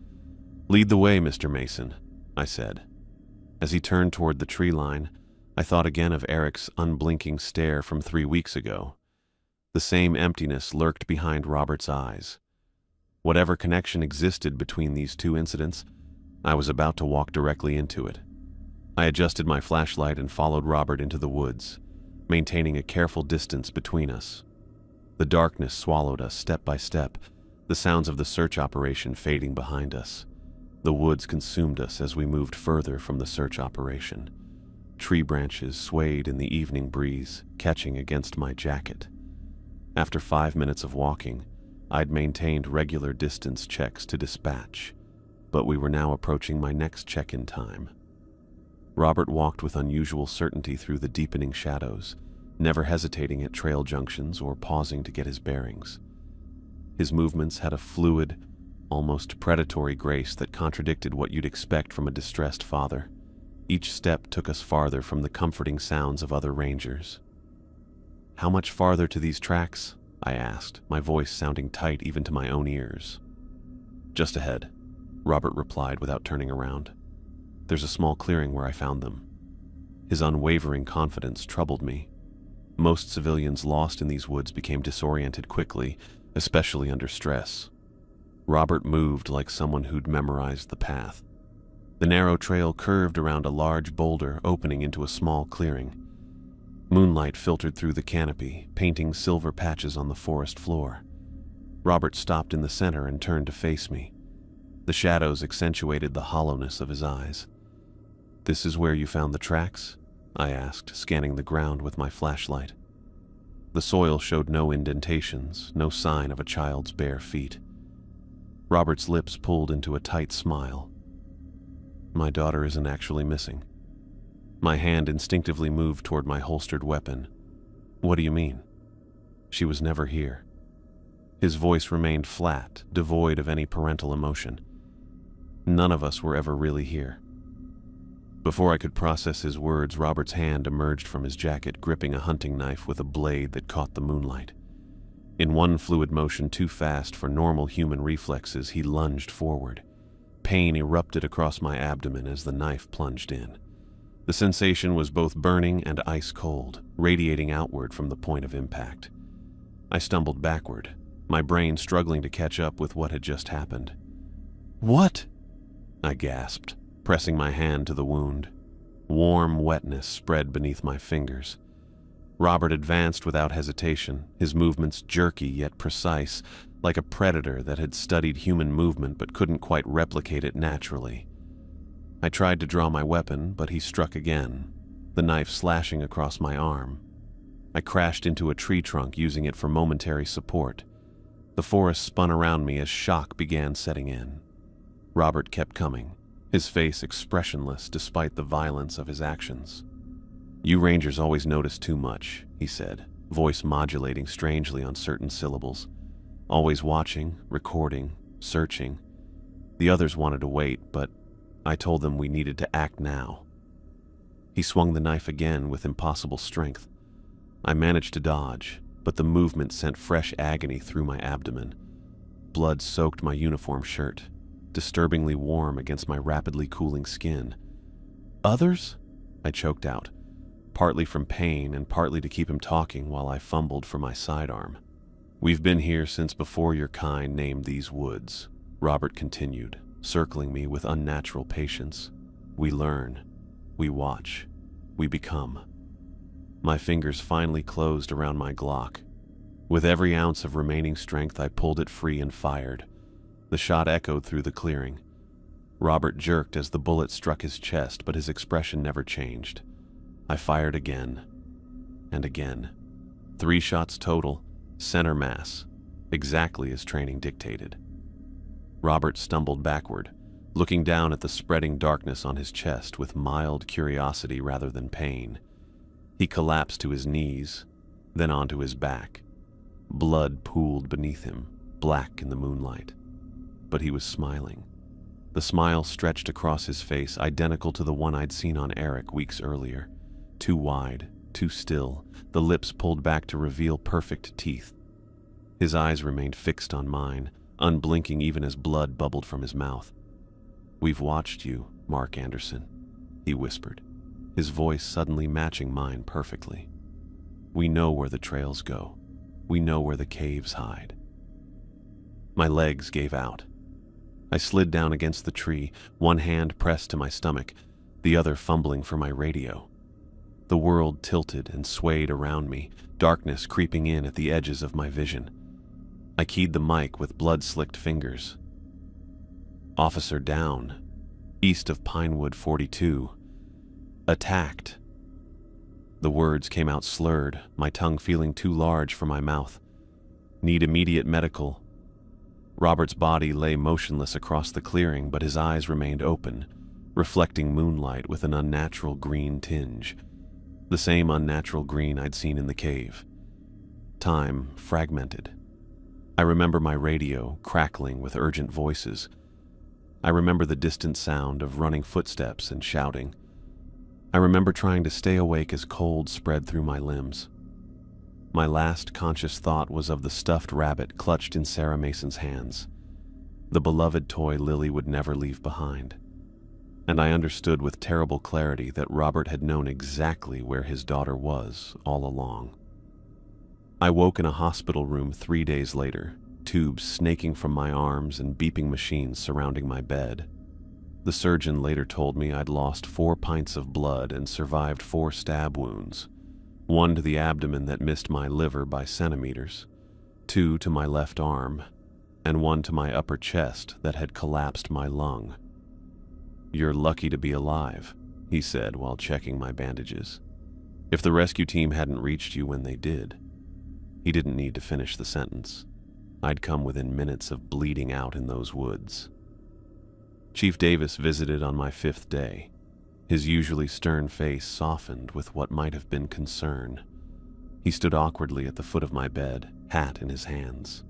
"Lead the way, Mr. Mason," I said. As he turned toward the tree line, I thought again of Eric's unblinking stare from 3 weeks ago. The same emptiness lurked behind Robert's eyes. Whatever connection existed between these two incidents, I was about to walk directly into it. I adjusted my flashlight and followed Robert into the woods, maintaining a careful distance between us. The darkness swallowed us step by step, the sounds of the search operation fading behind us. The woods consumed us as we moved further from the search operation. Tree branches swayed in the evening breeze, catching against my jacket. After 5 minutes of walking, I'd maintained regular distance checks to dispatch, but we were now approaching my next check-in time. Robert walked with unusual certainty through the deepening shadows, never hesitating at trail junctions or pausing to get his bearings. His movements had a fluid, almost predatory grace that contradicted what you'd expect from a distressed father. Each step took us farther from the comforting sounds of other rangers. "How much farther to these tracks?" I asked, my voice sounding tight even to my own ears. "Just ahead," Robert replied without turning around. "There's a small clearing where I found them." His unwavering confidence troubled me. Most civilians lost in these woods became disoriented quickly, especially under stress. Robert moved like someone who'd memorized the path. The narrow trail curved around a large boulder opening into a small clearing. Moonlight filtered through the canopy, painting silver patches on the forest floor. Robert stopped in the center and turned to face me. The shadows accentuated the hollowness of his eyes. "This is where you found the tracks?" I asked, scanning the ground with my flashlight. The soil showed no indentations, no sign of a child's bare feet. Robert's lips pulled into a tight smile. "My daughter isn't actually missing." My hand instinctively moved toward my holstered weapon. "What do you mean?" "She was never here." His voice remained flat, devoid of any parental emotion. "None of us were ever really here." Before I could process his words, Robert's hand emerged from his jacket, gripping a hunting knife with a blade that caught the moonlight. In one fluid motion too fast for normal human reflexes, he lunged forward. Pain erupted across my abdomen as the knife plunged in. The sensation was both burning and ice-cold, radiating outward from the point of impact. I stumbled backward, my brain struggling to catch up with what had just happened. "What?" I gasped, pressing my hand to the wound. Warm wetness spread beneath my fingers. Robert advanced without hesitation, his movements jerky yet precise, like a predator that had studied human movement but couldn't quite replicate it naturally. I tried to draw my weapon, but he struck again, the knife slashing across my arm. I crashed into a tree trunk, using it for momentary support. The forest spun around me as shock began setting in. Robert kept coming, his face expressionless despite the violence of his actions. "You Rangers always notice too much," he said, voice modulating strangely on certain syllables. "Always watching, recording, searching. The others wanted to wait, but I told them we needed to act now." He swung the knife again with impossible strength. I managed to dodge, but the movement sent fresh agony through my abdomen. Blood soaked my uniform shirt, disturbingly warm against my rapidly cooling skin. "Others?" I choked out, partly from pain and partly to keep him talking while I fumbled for my sidearm. "We've been here since before your kind named these woods," Robert continued, circling me with unnatural patience. "We learn, we watch, we become." My fingers finally closed around my Glock. With every ounce of remaining strength, I pulled it free and fired. The shot echoed through the clearing. Robert jerked as the bullet struck his chest, but his expression never changed. I fired again, and again. 3 shots total, center mass, exactly as training dictated. Robert stumbled backward, looking down at the spreading darkness on his chest with mild curiosity rather than pain. He collapsed to his knees, then onto his back. Blood pooled beneath him, black in the moonlight. But he was smiling. The smile stretched across his face, identical to the one I'd seen on Eric weeks earlier. Too wide, too still, the lips pulled back to reveal perfect teeth. His eyes remained fixed on mine, unblinking even as blood bubbled from his mouth. "We've watched you, Mark Anderson," he whispered. his voice suddenly matching mine perfectly. "We know where the trails go. We know where the caves hide." My legs gave out. I slid down against the tree, one hand pressed to my stomach, the other fumbling for my radio. The world tilted and swayed around me, darkness creeping in at the edges of my vision. I keyed the mic with blood-slicked fingers. "Officer down. East of Pinewood 42. Attacked." The words came out slurred, my tongue feeling too large for my mouth. "Need immediate medical." Robert's body lay motionless across the clearing, but his eyes remained open, reflecting moonlight with an unnatural green tinge. The same unnatural green I'd seen in the cave. Time fragmented. I remember my radio crackling with urgent voices. I remember the distant sound of running footsteps and shouting. I remember trying to stay awake as cold spread through my limbs. My last conscious thought was of the stuffed rabbit clutched in Sarah Mason's hands, the beloved toy Lily would never leave behind. And I understood with terrible clarity that Robert had known exactly where his daughter was all along. I woke in a hospital room 3 days later, tubes snaking from my arms and beeping machines surrounding my bed. The surgeon later told me I'd lost 4 pints of blood and survived 4 stab wounds, 1 to the abdomen that missed my liver by centimeters, 2 to my left arm, and 1 to my upper chest that had collapsed my lung. "You're lucky to be alive," he said while checking my bandages. "If the rescue team hadn't reached you when they did." He didn't need to finish the sentence. I'd come within minutes of bleeding out in those woods. Chief Davis visited on my 5th day. His usually stern face softened with what might have been concern. He stood awkwardly at the foot of my bed, hat in his hands.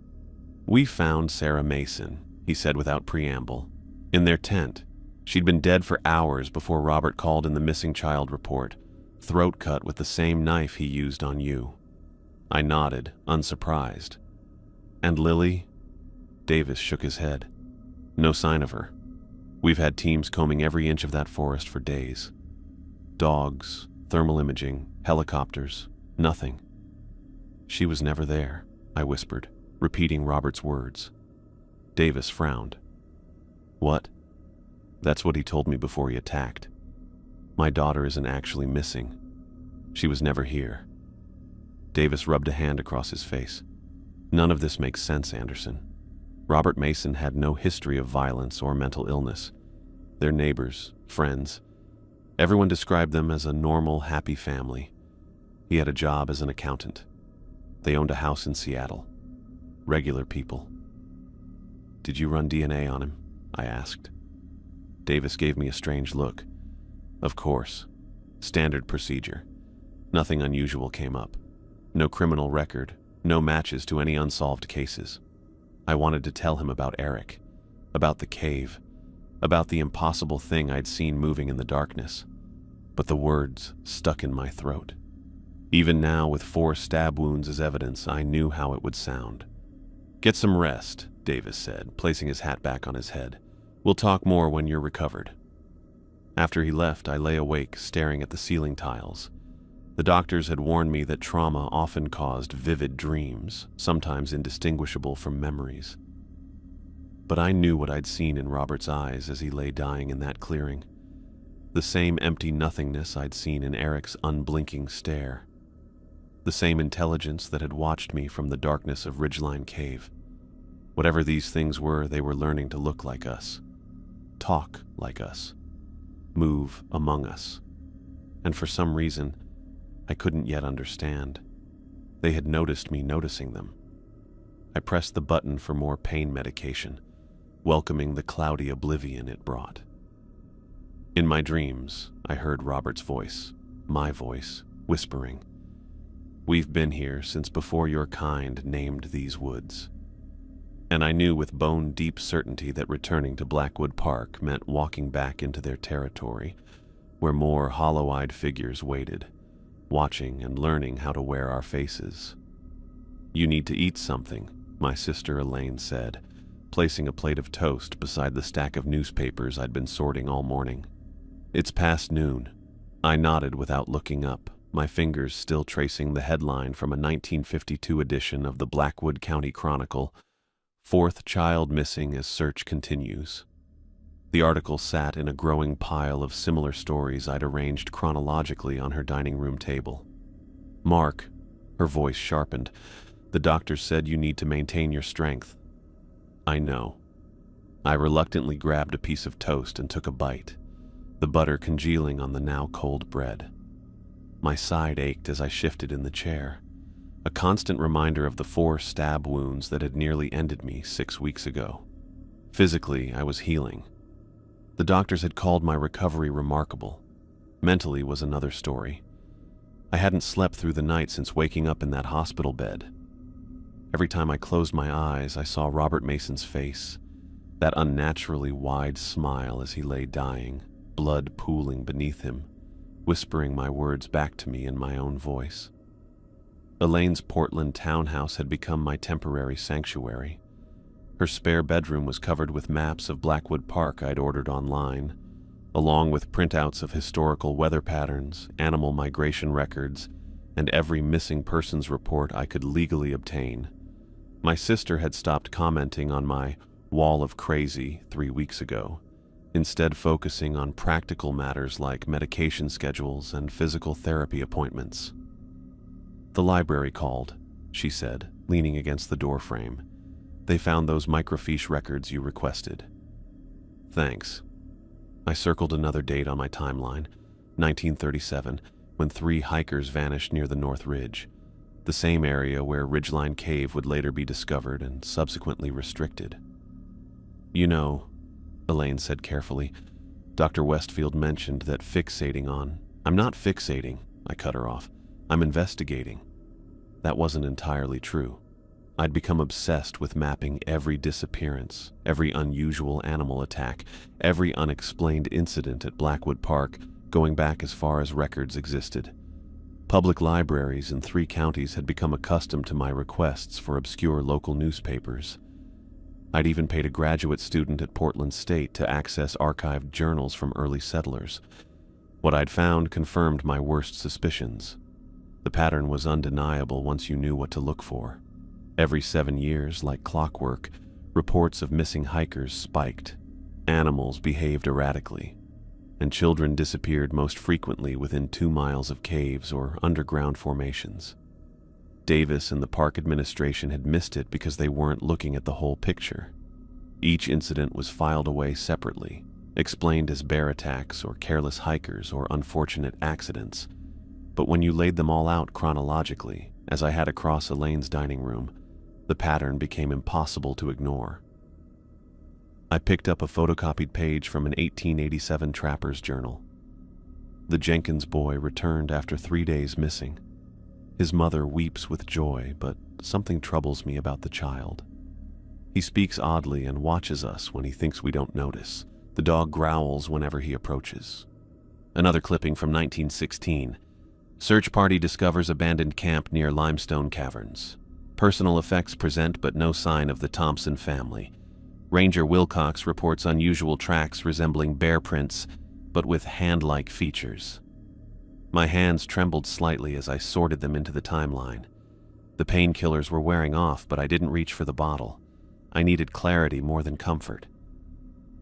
"We found Sarah Mason," he said without preamble, "in their tent. She'd been dead for hours before Robert called in the missing child report, throat cut with the same knife he used on you." I nodded, unsurprised. "And Lily?" Davis shook his head. "No sign of her. We've had teams combing every inch of that forest for days. Dogs, thermal imaging, helicopters, nothing." "She was never there," I whispered, repeating Robert's words. Davis frowned. "What?" "That's what he told me before he attacked. My daughter isn't actually missing. She was never here." Davis rubbed a hand across his face. "None of this makes sense, Anderson. Robert Mason had no history of violence or mental illness. Their neighbors, friends, everyone described them as a normal, happy family. He had a job as an accountant. They owned a house in Seattle. Regular people." "Did you run DNA on him?" I asked. Davis gave me a strange look. "Of course. Standard procedure. Nothing unusual came up. No criminal record, no matches to any unsolved cases. I wanted to tell him about Eric, about the cave, about the impossible thing I'd seen moving in the darkness, but the words stuck in my throat. Even now, with 4 stab wounds as evidence, I knew how it would sound. "Get some rest," Davis said, placing his hat back on his head. "We'll talk more when you're recovered." After he left, I lay awake, staring at the ceiling tiles. The doctors had warned me that trauma often caused vivid dreams, sometimes indistinguishable from memories. But I knew what I'd seen in Robert's eyes as he lay dying in that clearing. The same empty nothingness I'd seen in Eric's unblinking stare. The same intelligence that had watched me from the darkness of Ridgeline Cave. Whatever these things were, they were learning to look like us, talk like us, move among us. And for some reason, I couldn't yet understand. They had noticed me noticing them. I pressed the button for more pain medication, welcoming the cloudy oblivion it brought. In my dreams, I heard Robert's voice, my voice, whispering, "We've been here since before your kind named these woods." And I knew with bone-deep certainty that returning to Blackwood Park meant walking back into their territory, where more hollow-eyed figures waited, watching and learning how to wear our faces. "You need to eat something," my sister Elaine said, placing a plate of toast beside the stack of newspapers I'd been sorting all morning. "It's past noon. I nodded without looking up, my fingers still tracing the headline from a 1952 edition of the Blackwood County Chronicle, "Fourth Child Missing as Search Continues." The article sat in a growing pile of similar stories I'd arranged chronologically on her dining room table. "Mark," her voice sharpened, "the doctor said you need to maintain your strength." "I know." I reluctantly grabbed a piece of toast and took a bite, the butter congealing on the now cold bread. My side ached as I shifted in the chair, a constant reminder of the 4 stab wounds that had nearly ended me 6 weeks ago. Physically, I was healing. The doctors had called my recovery remarkable. Mentally was another story. I hadn't slept through the night since waking up in that hospital bed. Every time I closed my eyes, I saw Robert Mason's face, that unnaturally wide smile as he lay dying, blood pooling beneath him, whispering my words back to me in my own voice. Elaine's Portland townhouse had become my temporary sanctuary. Her spare bedroom was covered with maps of Blackwood Park I'd ordered online, along with printouts of historical weather patterns, animal migration records, and every missing persons report I could legally obtain. My sister had stopped commenting on my wall of crazy 3 weeks ago, instead focusing on practical matters like medication schedules and physical therapy appointments. "The library called," she said, leaning against the doorframe. "They found those microfiche records you requested." "Thanks." I circled another date on my timeline, 1937, when 3 hikers vanished near the North Ridge, the same area where Ridgeline Cave would later be discovered and subsequently restricted. "You know," Elaine said carefully, "Dr. Westfield mentioned that fixating on—" "I'm not fixating," I cut her off. "I'm investigating." That wasn't entirely true. I'd become obsessed with mapping every disappearance, every unusual animal attack, every unexplained incident at Blackwood Park, going back as far as records existed. Public libraries in 3 counties had become accustomed to my requests for obscure local newspapers. I'd even paid a graduate student at Portland State to access archived journals from early settlers. What I'd found confirmed my worst suspicions. The pattern was undeniable once you knew what to look for. Every 7 years, like clockwork, reports of missing hikers spiked. Animals behaved erratically, and children disappeared most frequently within 2 miles of caves or underground formations. Davis and the park administration had missed it because they weren't looking at the whole picture. Each incident was filed away separately, explained as bear attacks or careless hikers or unfortunate accidents. But when you laid them all out chronologically, as I had across Elaine's dining room, the pattern became impossible to ignore. I picked up a photocopied page from an 1887 trapper's journal. The Jenkins boy returned after 3 days missing. His mother weeps with joy, but something troubles me about the child. He speaks oddly and watches us when he thinks we don't notice. The dog growls whenever he approaches. Another clipping from 1916. Search party discovers abandoned camp near limestone caverns. Personal effects present but no sign of the Thompson family. Ranger Wilcox reports unusual tracks resembling bear prints, but with hand-like features. My hands trembled slightly as I sorted them into the timeline. The painkillers were wearing off, but I didn't reach for the bottle. I needed clarity more than comfort.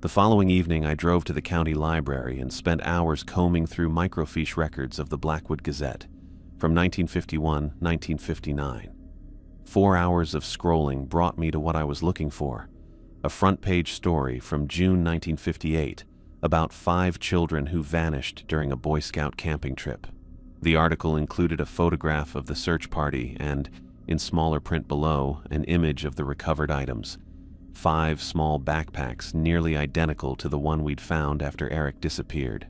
The following evening, I drove to the county library and spent hours combing through microfiche records of the Blackwood Gazette from 1951-1959. 4 hours of scrolling brought me to what I was looking for, a front-page story from June 1958 about 5 children who vanished during a Boy Scout camping trip. The article included a photograph of the search party and, in smaller print below, an image of the recovered items. 5 small backpacks nearly identical to the one we'd found after Eric disappeared.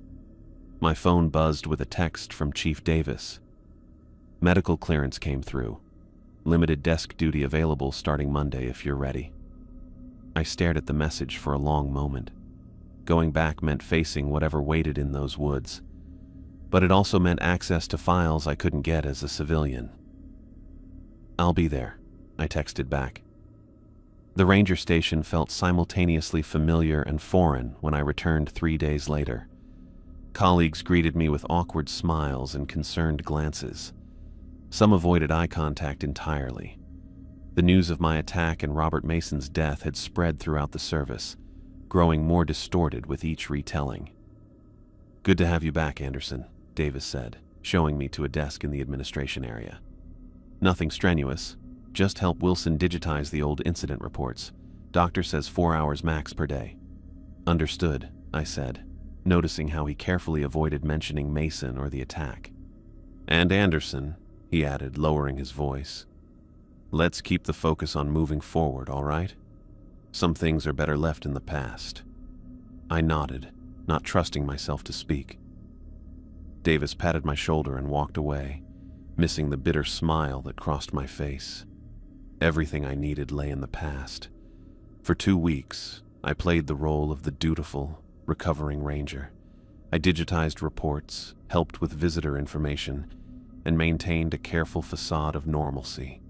My phone buzzed with a text from Chief Davis. Medical clearance came through. Limited desk duty available starting Monday if you're ready. I stared at the message for a long moment. Going back meant facing whatever waited in those woods, but it also meant access to files I couldn't get as a civilian. "I'll be there," I texted back. The ranger station felt simultaneously familiar and foreign when I returned 3 days later. Colleagues greeted me with awkward smiles and concerned glances. Some avoided eye contact entirely. The news of my attack and Robert Mason's death had spread throughout the service, growing more distorted with each retelling. "Good to have you back, Anderson," Davis said, showing me to a desk in the administration area. "Nothing strenuous. Just help Wilson digitize the old incident reports. Doctor says 4 hours max per day." "Understood," I said, noticing how he carefully avoided mentioning Mason or the attack. "And Anderson," he added, lowering his voice. "Let's keep the focus on moving forward, all right? Some things are better left in the past." I nodded, not trusting myself to speak. Davis patted my shoulder and walked away, missing the bitter smile that crossed my face. Everything I needed lay in the past. For 2 weeks, I played the role of the dutiful, recovering ranger. I digitized reports, helped with visitor information, and maintained a careful facade of normalcy.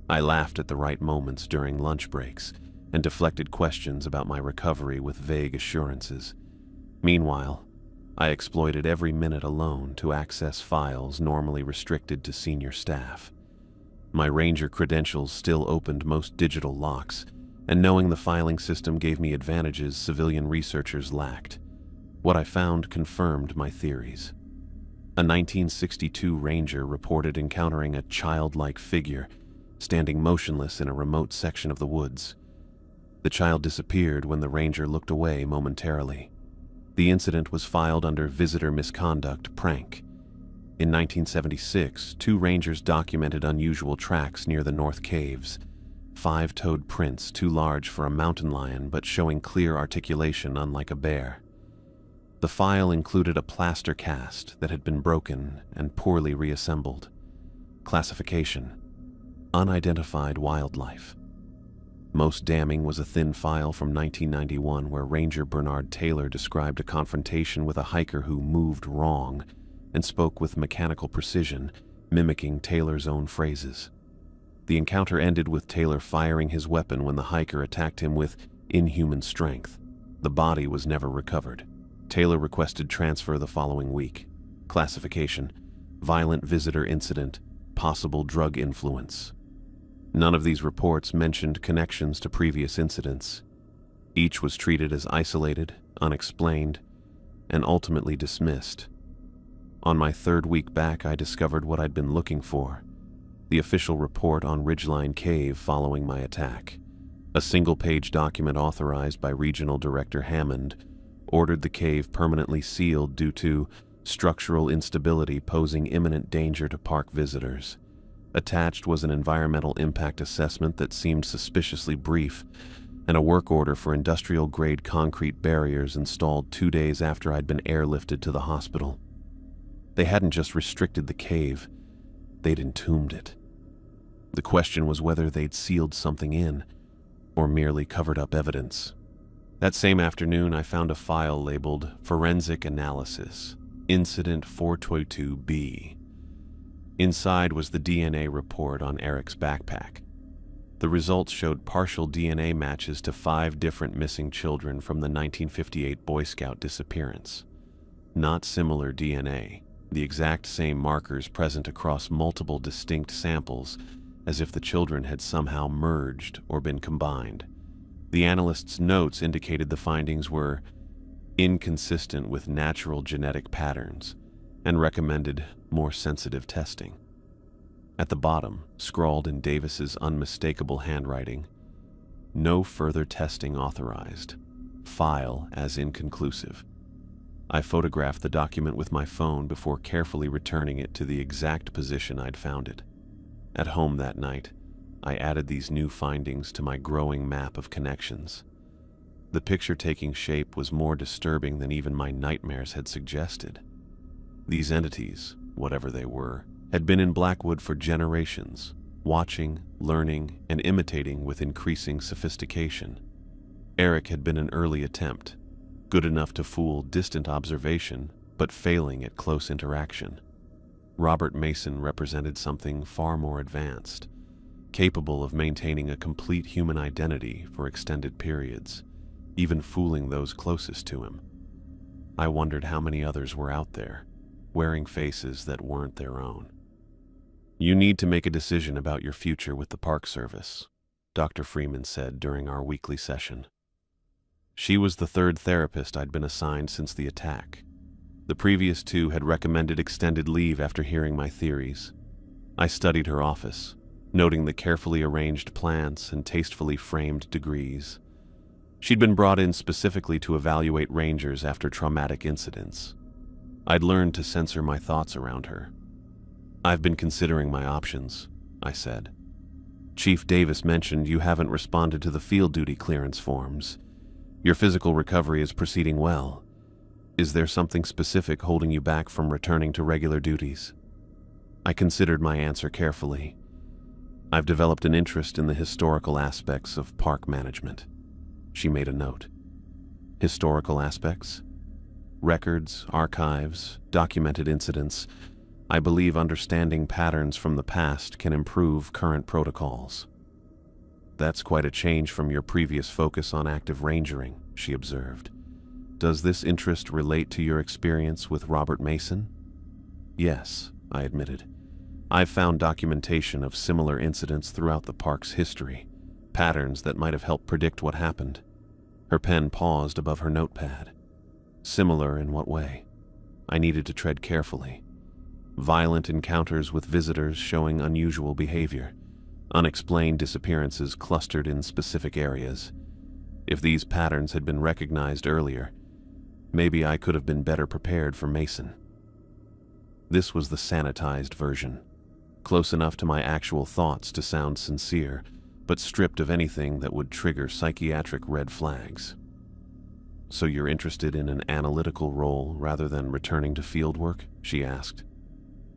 I laughed at the right moments during lunch breaks and deflected questions about my recovery with vague assurances. Meanwhile, I exploited every minute alone to access files normally restricted to senior staff. My ranger credentials still opened most digital locks, and knowing the filing system gave me advantages civilian researchers lacked. What I found confirmed my theories. A 1962 ranger reported encountering a childlike figure standing motionless in a remote section of the woods. The child disappeared when the ranger looked away momentarily. The incident was filed under visitor misconduct prank. In 1976, 2 rangers documented unusual tracks near the North Caves. 5-toed prints too large for a mountain lion but showing clear articulation unlike a bear. The file included a plaster cast that had been broken and poorly reassembled. Classification: unidentified wildlife. Most damning was a thin file from 1991 where Ranger Bernard Taylor described a confrontation with a hiker who moved wrong and spoke with mechanical precision, mimicking Taylor's own phrases. The encounter ended with Taylor firing his weapon when the hiker attacked him with inhuman strength. The body was never recovered. Taylor requested transfer the following week. Classification: violent visitor incident, possible drug influence. None of these reports mentioned connections to previous incidents. Each was treated as isolated, unexplained, and ultimately dismissed. On my 3rd week back, I discovered what I'd been looking for: the official report on Ridgeline Cave following my attack. A single-page document authorized by Regional Director Hammond ordered the cave permanently sealed due to structural instability posing imminent danger to park visitors. Attached was an environmental impact assessment that seemed suspiciously brief, and a work order for industrial-grade concrete barriers installed 2 days after I'd been airlifted to the hospital. They hadn't just restricted the cave, they'd entombed it. The question was whether they'd sealed something in, or merely covered up evidence. That same afternoon, I found a file labeled Forensic Analysis, Incident 422B. Inside was the DNA report on Eric's backpack. The results showed partial DNA matches to 5 different missing children from the 1958 Boy Scout disappearance. Not similar DNA, the exact same markers present across multiple distinct samples, as if the children had somehow merged or been combined. The analyst's notes indicated the findings were inconsistent with natural genetic patterns and recommended more sensitive testing. At the bottom, scrawled in Davis's unmistakable handwriting, "No further testing authorized. File as inconclusive." I photographed the document with my phone before carefully returning it to the exact position I'd found it. At home that night, I added these new findings to my growing map of connections. The picture taking shape was more disturbing than even my nightmares had suggested. These entities, whatever they were, had been in Blackwood for generations, watching, learning, and imitating with increasing sophistication. Eric had been an early attempt, good enough to fool distant observation, but failing at close interaction. Robert Mason represented something far more advanced, capable of maintaining a complete human identity for extended periods, even fooling those closest to him. I wondered how many others were out there, wearing faces that weren't their own. "You need to make a decision about your future with the Park Service," Dr. Freeman said during our weekly session. She was the third therapist I'd been assigned since the attack. The previous two had recommended extended leave after hearing my theories. I studied her office, noting the carefully arranged plants and tastefully framed degrees. She'd been brought in specifically to evaluate rangers after traumatic incidents. I'd learned to censor my thoughts around her. "I've been considering my options," I said. "Chief Davis mentioned you haven't responded to the field duty clearance forms. Your physical recovery is proceeding well. Is there something specific holding you back from returning to regular duties?" I considered my answer carefully. "I've developed an interest in the historical aspects of park management." She made a note. "Historical aspects? Records, archives, documented incidents. I believe understanding patterns from the past can improve current protocols." "That's quite a change from your previous focus on active rangering," she observed. "Does this interest relate to your experience with Robert Mason?" "Yes," I admitted. "I've found documentation of similar incidents throughout the park's history, patterns that might have helped predict what happened." Her pen paused above her notepad. "Similar in what way?" I needed to tread carefully. Violent encounters with visitors showing unusual behavior, unexplained disappearances clustered in specific areas. If these patterns had been recognized earlier, maybe I could have been better prepared for Mason. This was the sanitized version, close enough to my actual thoughts to sound sincere, but stripped of anything that would trigger psychiatric red flags. "So you're interested in an analytical role rather than returning to field work?" she asked.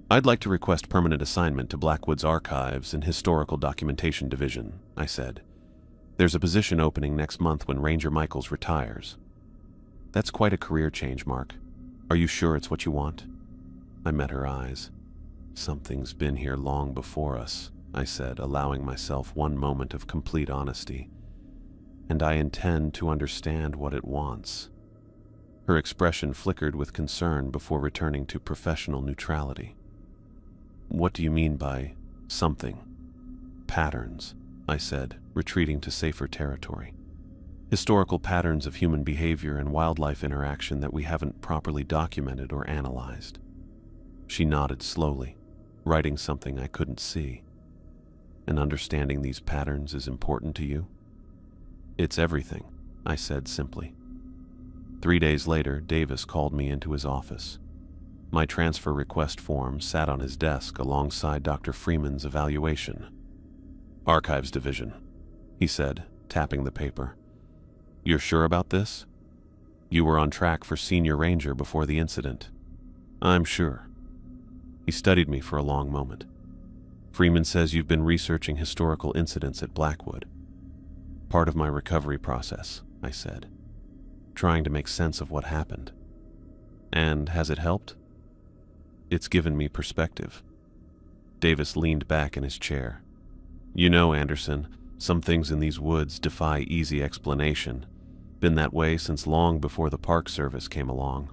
"I'd like to request permanent assignment to Blackwood's Archives and Historical Documentation Division," I said. "There's a position opening next month when Ranger Michaels retires." "That's quite a career change, Mark. Are you sure it's what you want?" I met her eyes. "Something's been here long before us," I said, allowing myself one moment of complete honesty. "And I intend to understand what it wants." Her expression flickered with concern before returning to professional neutrality. "What do you mean by something?" "Patterns," I said, retreating to safer territory. "Historical patterns of human behavior and wildlife interaction that we haven't properly documented or analyzed." She nodded slowly, writing something I couldn't see. "And understanding these patterns is important to you?" "It's everything," I said simply. 3 days later, Davis called me into his office. My transfer request form sat on his desk alongside Dr. Freeman's evaluation. "Archives Division," he said, tapping the paper. "You're sure about this? You were on track for Senior Ranger before the incident." "I'm sure." He studied me for a long moment. "Freeman says you've been researching historical incidents at Blackwood." "Part of my recovery process," I said, trying to make sense of what happened. "And has it helped?" "It's given me perspective." Davis leaned back in his chair. "You know, Anderson, some things in these woods defy easy explanation. Been that way since long before the Park Service came along."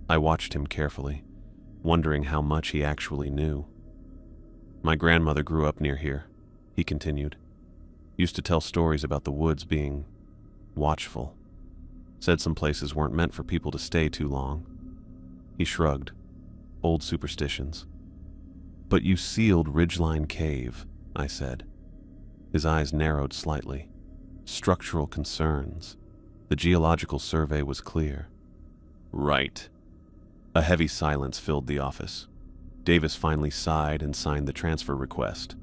I watched him carefully, wondering how much he actually knew. "My grandmother grew up near here," he continued. "Used to tell stories about the woods being watchful. Said some places weren't meant for people to stay too long." He shrugged. "Old superstitions." "But you sealed Ridgeline Cave," I said. His eyes narrowed slightly. "Structural concerns. The geological survey was clear." "Right." A heavy silence filled the office. Davis finally sighed and signed the transfer request.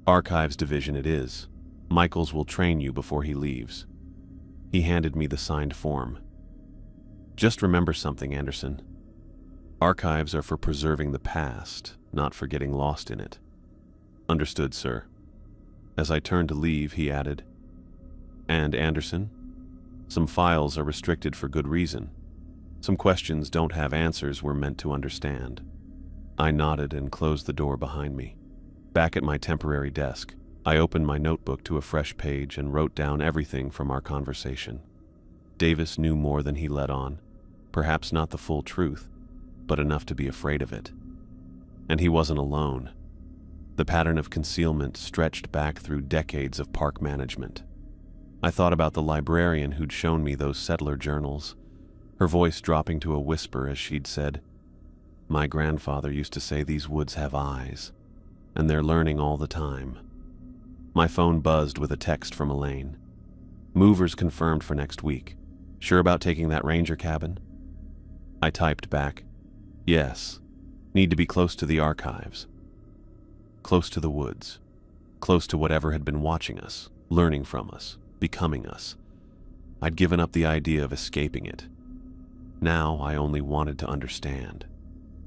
"Archives Division it is. Michaels will train you before he leaves." He handed me the signed form. "Just remember something, Anderson. Archives are for preserving the past, not for getting lost in it." "Understood, sir." As I turned to leave, he added, "And Anderson, some files are restricted for good reason. Some questions don't have answers we're meant to understand." I nodded and closed the door behind me. Back at my temporary desk, I opened my notebook to a fresh page and wrote down everything from our conversation. Davis knew more than he let on. Perhaps not the full truth, but enough to be afraid of it. And he wasn't alone. The pattern of concealment stretched back through decades of park management. I thought about the librarian who'd shown me those settler journals, her voice dropping to a whisper as she'd said, "My grandfather used to say these woods have eyes, and they're learning all the time." My phone buzzed with a text from Elaine. "Movers confirmed for next week. Sure about taking that ranger cabin?" I typed back, "Yes. Need to be close to the archives. Close to the woods. Close to whatever had been watching us, learning from us, becoming us." I'd given up the idea of escaping it. Now I only wanted to understand.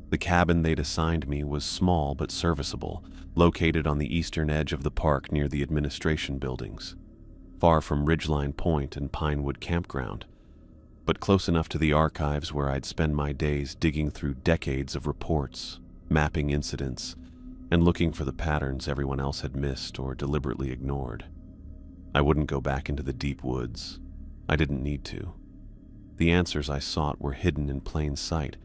The cabin they'd assigned me was small but serviceable, located on the eastern edge of the park near the administration buildings, far from Ridgeline Point and Pinewood Campground, but close enough to the archives where I'd spend my days digging through decades of reports, mapping incidents, and looking for the patterns everyone else had missed or deliberately ignored. I wouldn't go back into the deep woods. I didn't need to. The answers I sought were hidden in plain sight,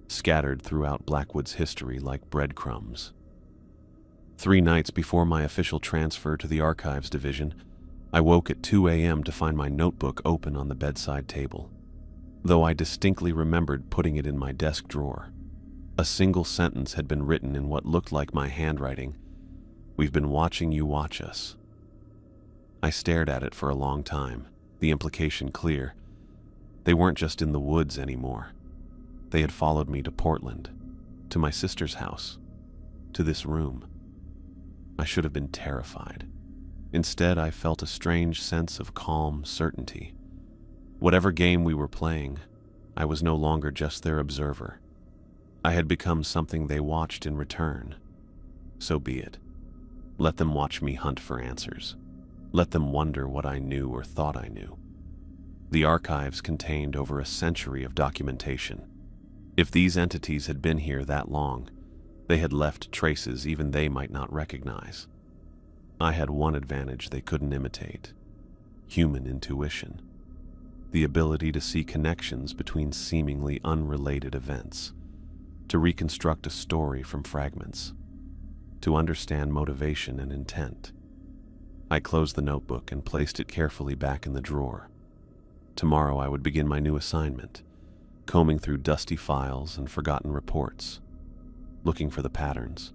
scattered throughout Blackwood's history like breadcrumbs. 3 nights before my official transfer to the Archives Division, I woke at 2 a.m. to find my notebook open on the bedside table, though I distinctly remembered putting it in my desk drawer. A single sentence had been written in what looked like my handwriting. "We've been watching you watch us." I stared at it for a long time, the implication clear. They weren't just in the woods anymore. They had followed me to Portland, to my sister's house, to this room. I should have been terrified. Instead, I felt a strange sense of calm certainty. Whatever game we were playing, I was no longer just their observer. I had become something they watched in return. So be it. Let them watch me hunt for answers. Let them wonder what I knew or thought I knew. The archives contained over a century of documentation. If these entities had been here that long, they had left traces even they might not recognize. I had one advantage they couldn't imitate: human intuition. The ability to see connections between seemingly unrelated events, to reconstruct a story from fragments, to understand motivation and intent. I closed the notebook and placed it carefully back in the drawer. Tomorrow I would begin my new assignment, combing through dusty files and forgotten reports, looking for the patterns,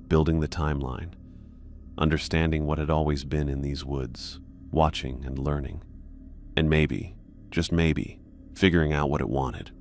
building the timeline, understanding what had always been in these woods, watching and learning, and maybe, just maybe, figuring out what it wanted.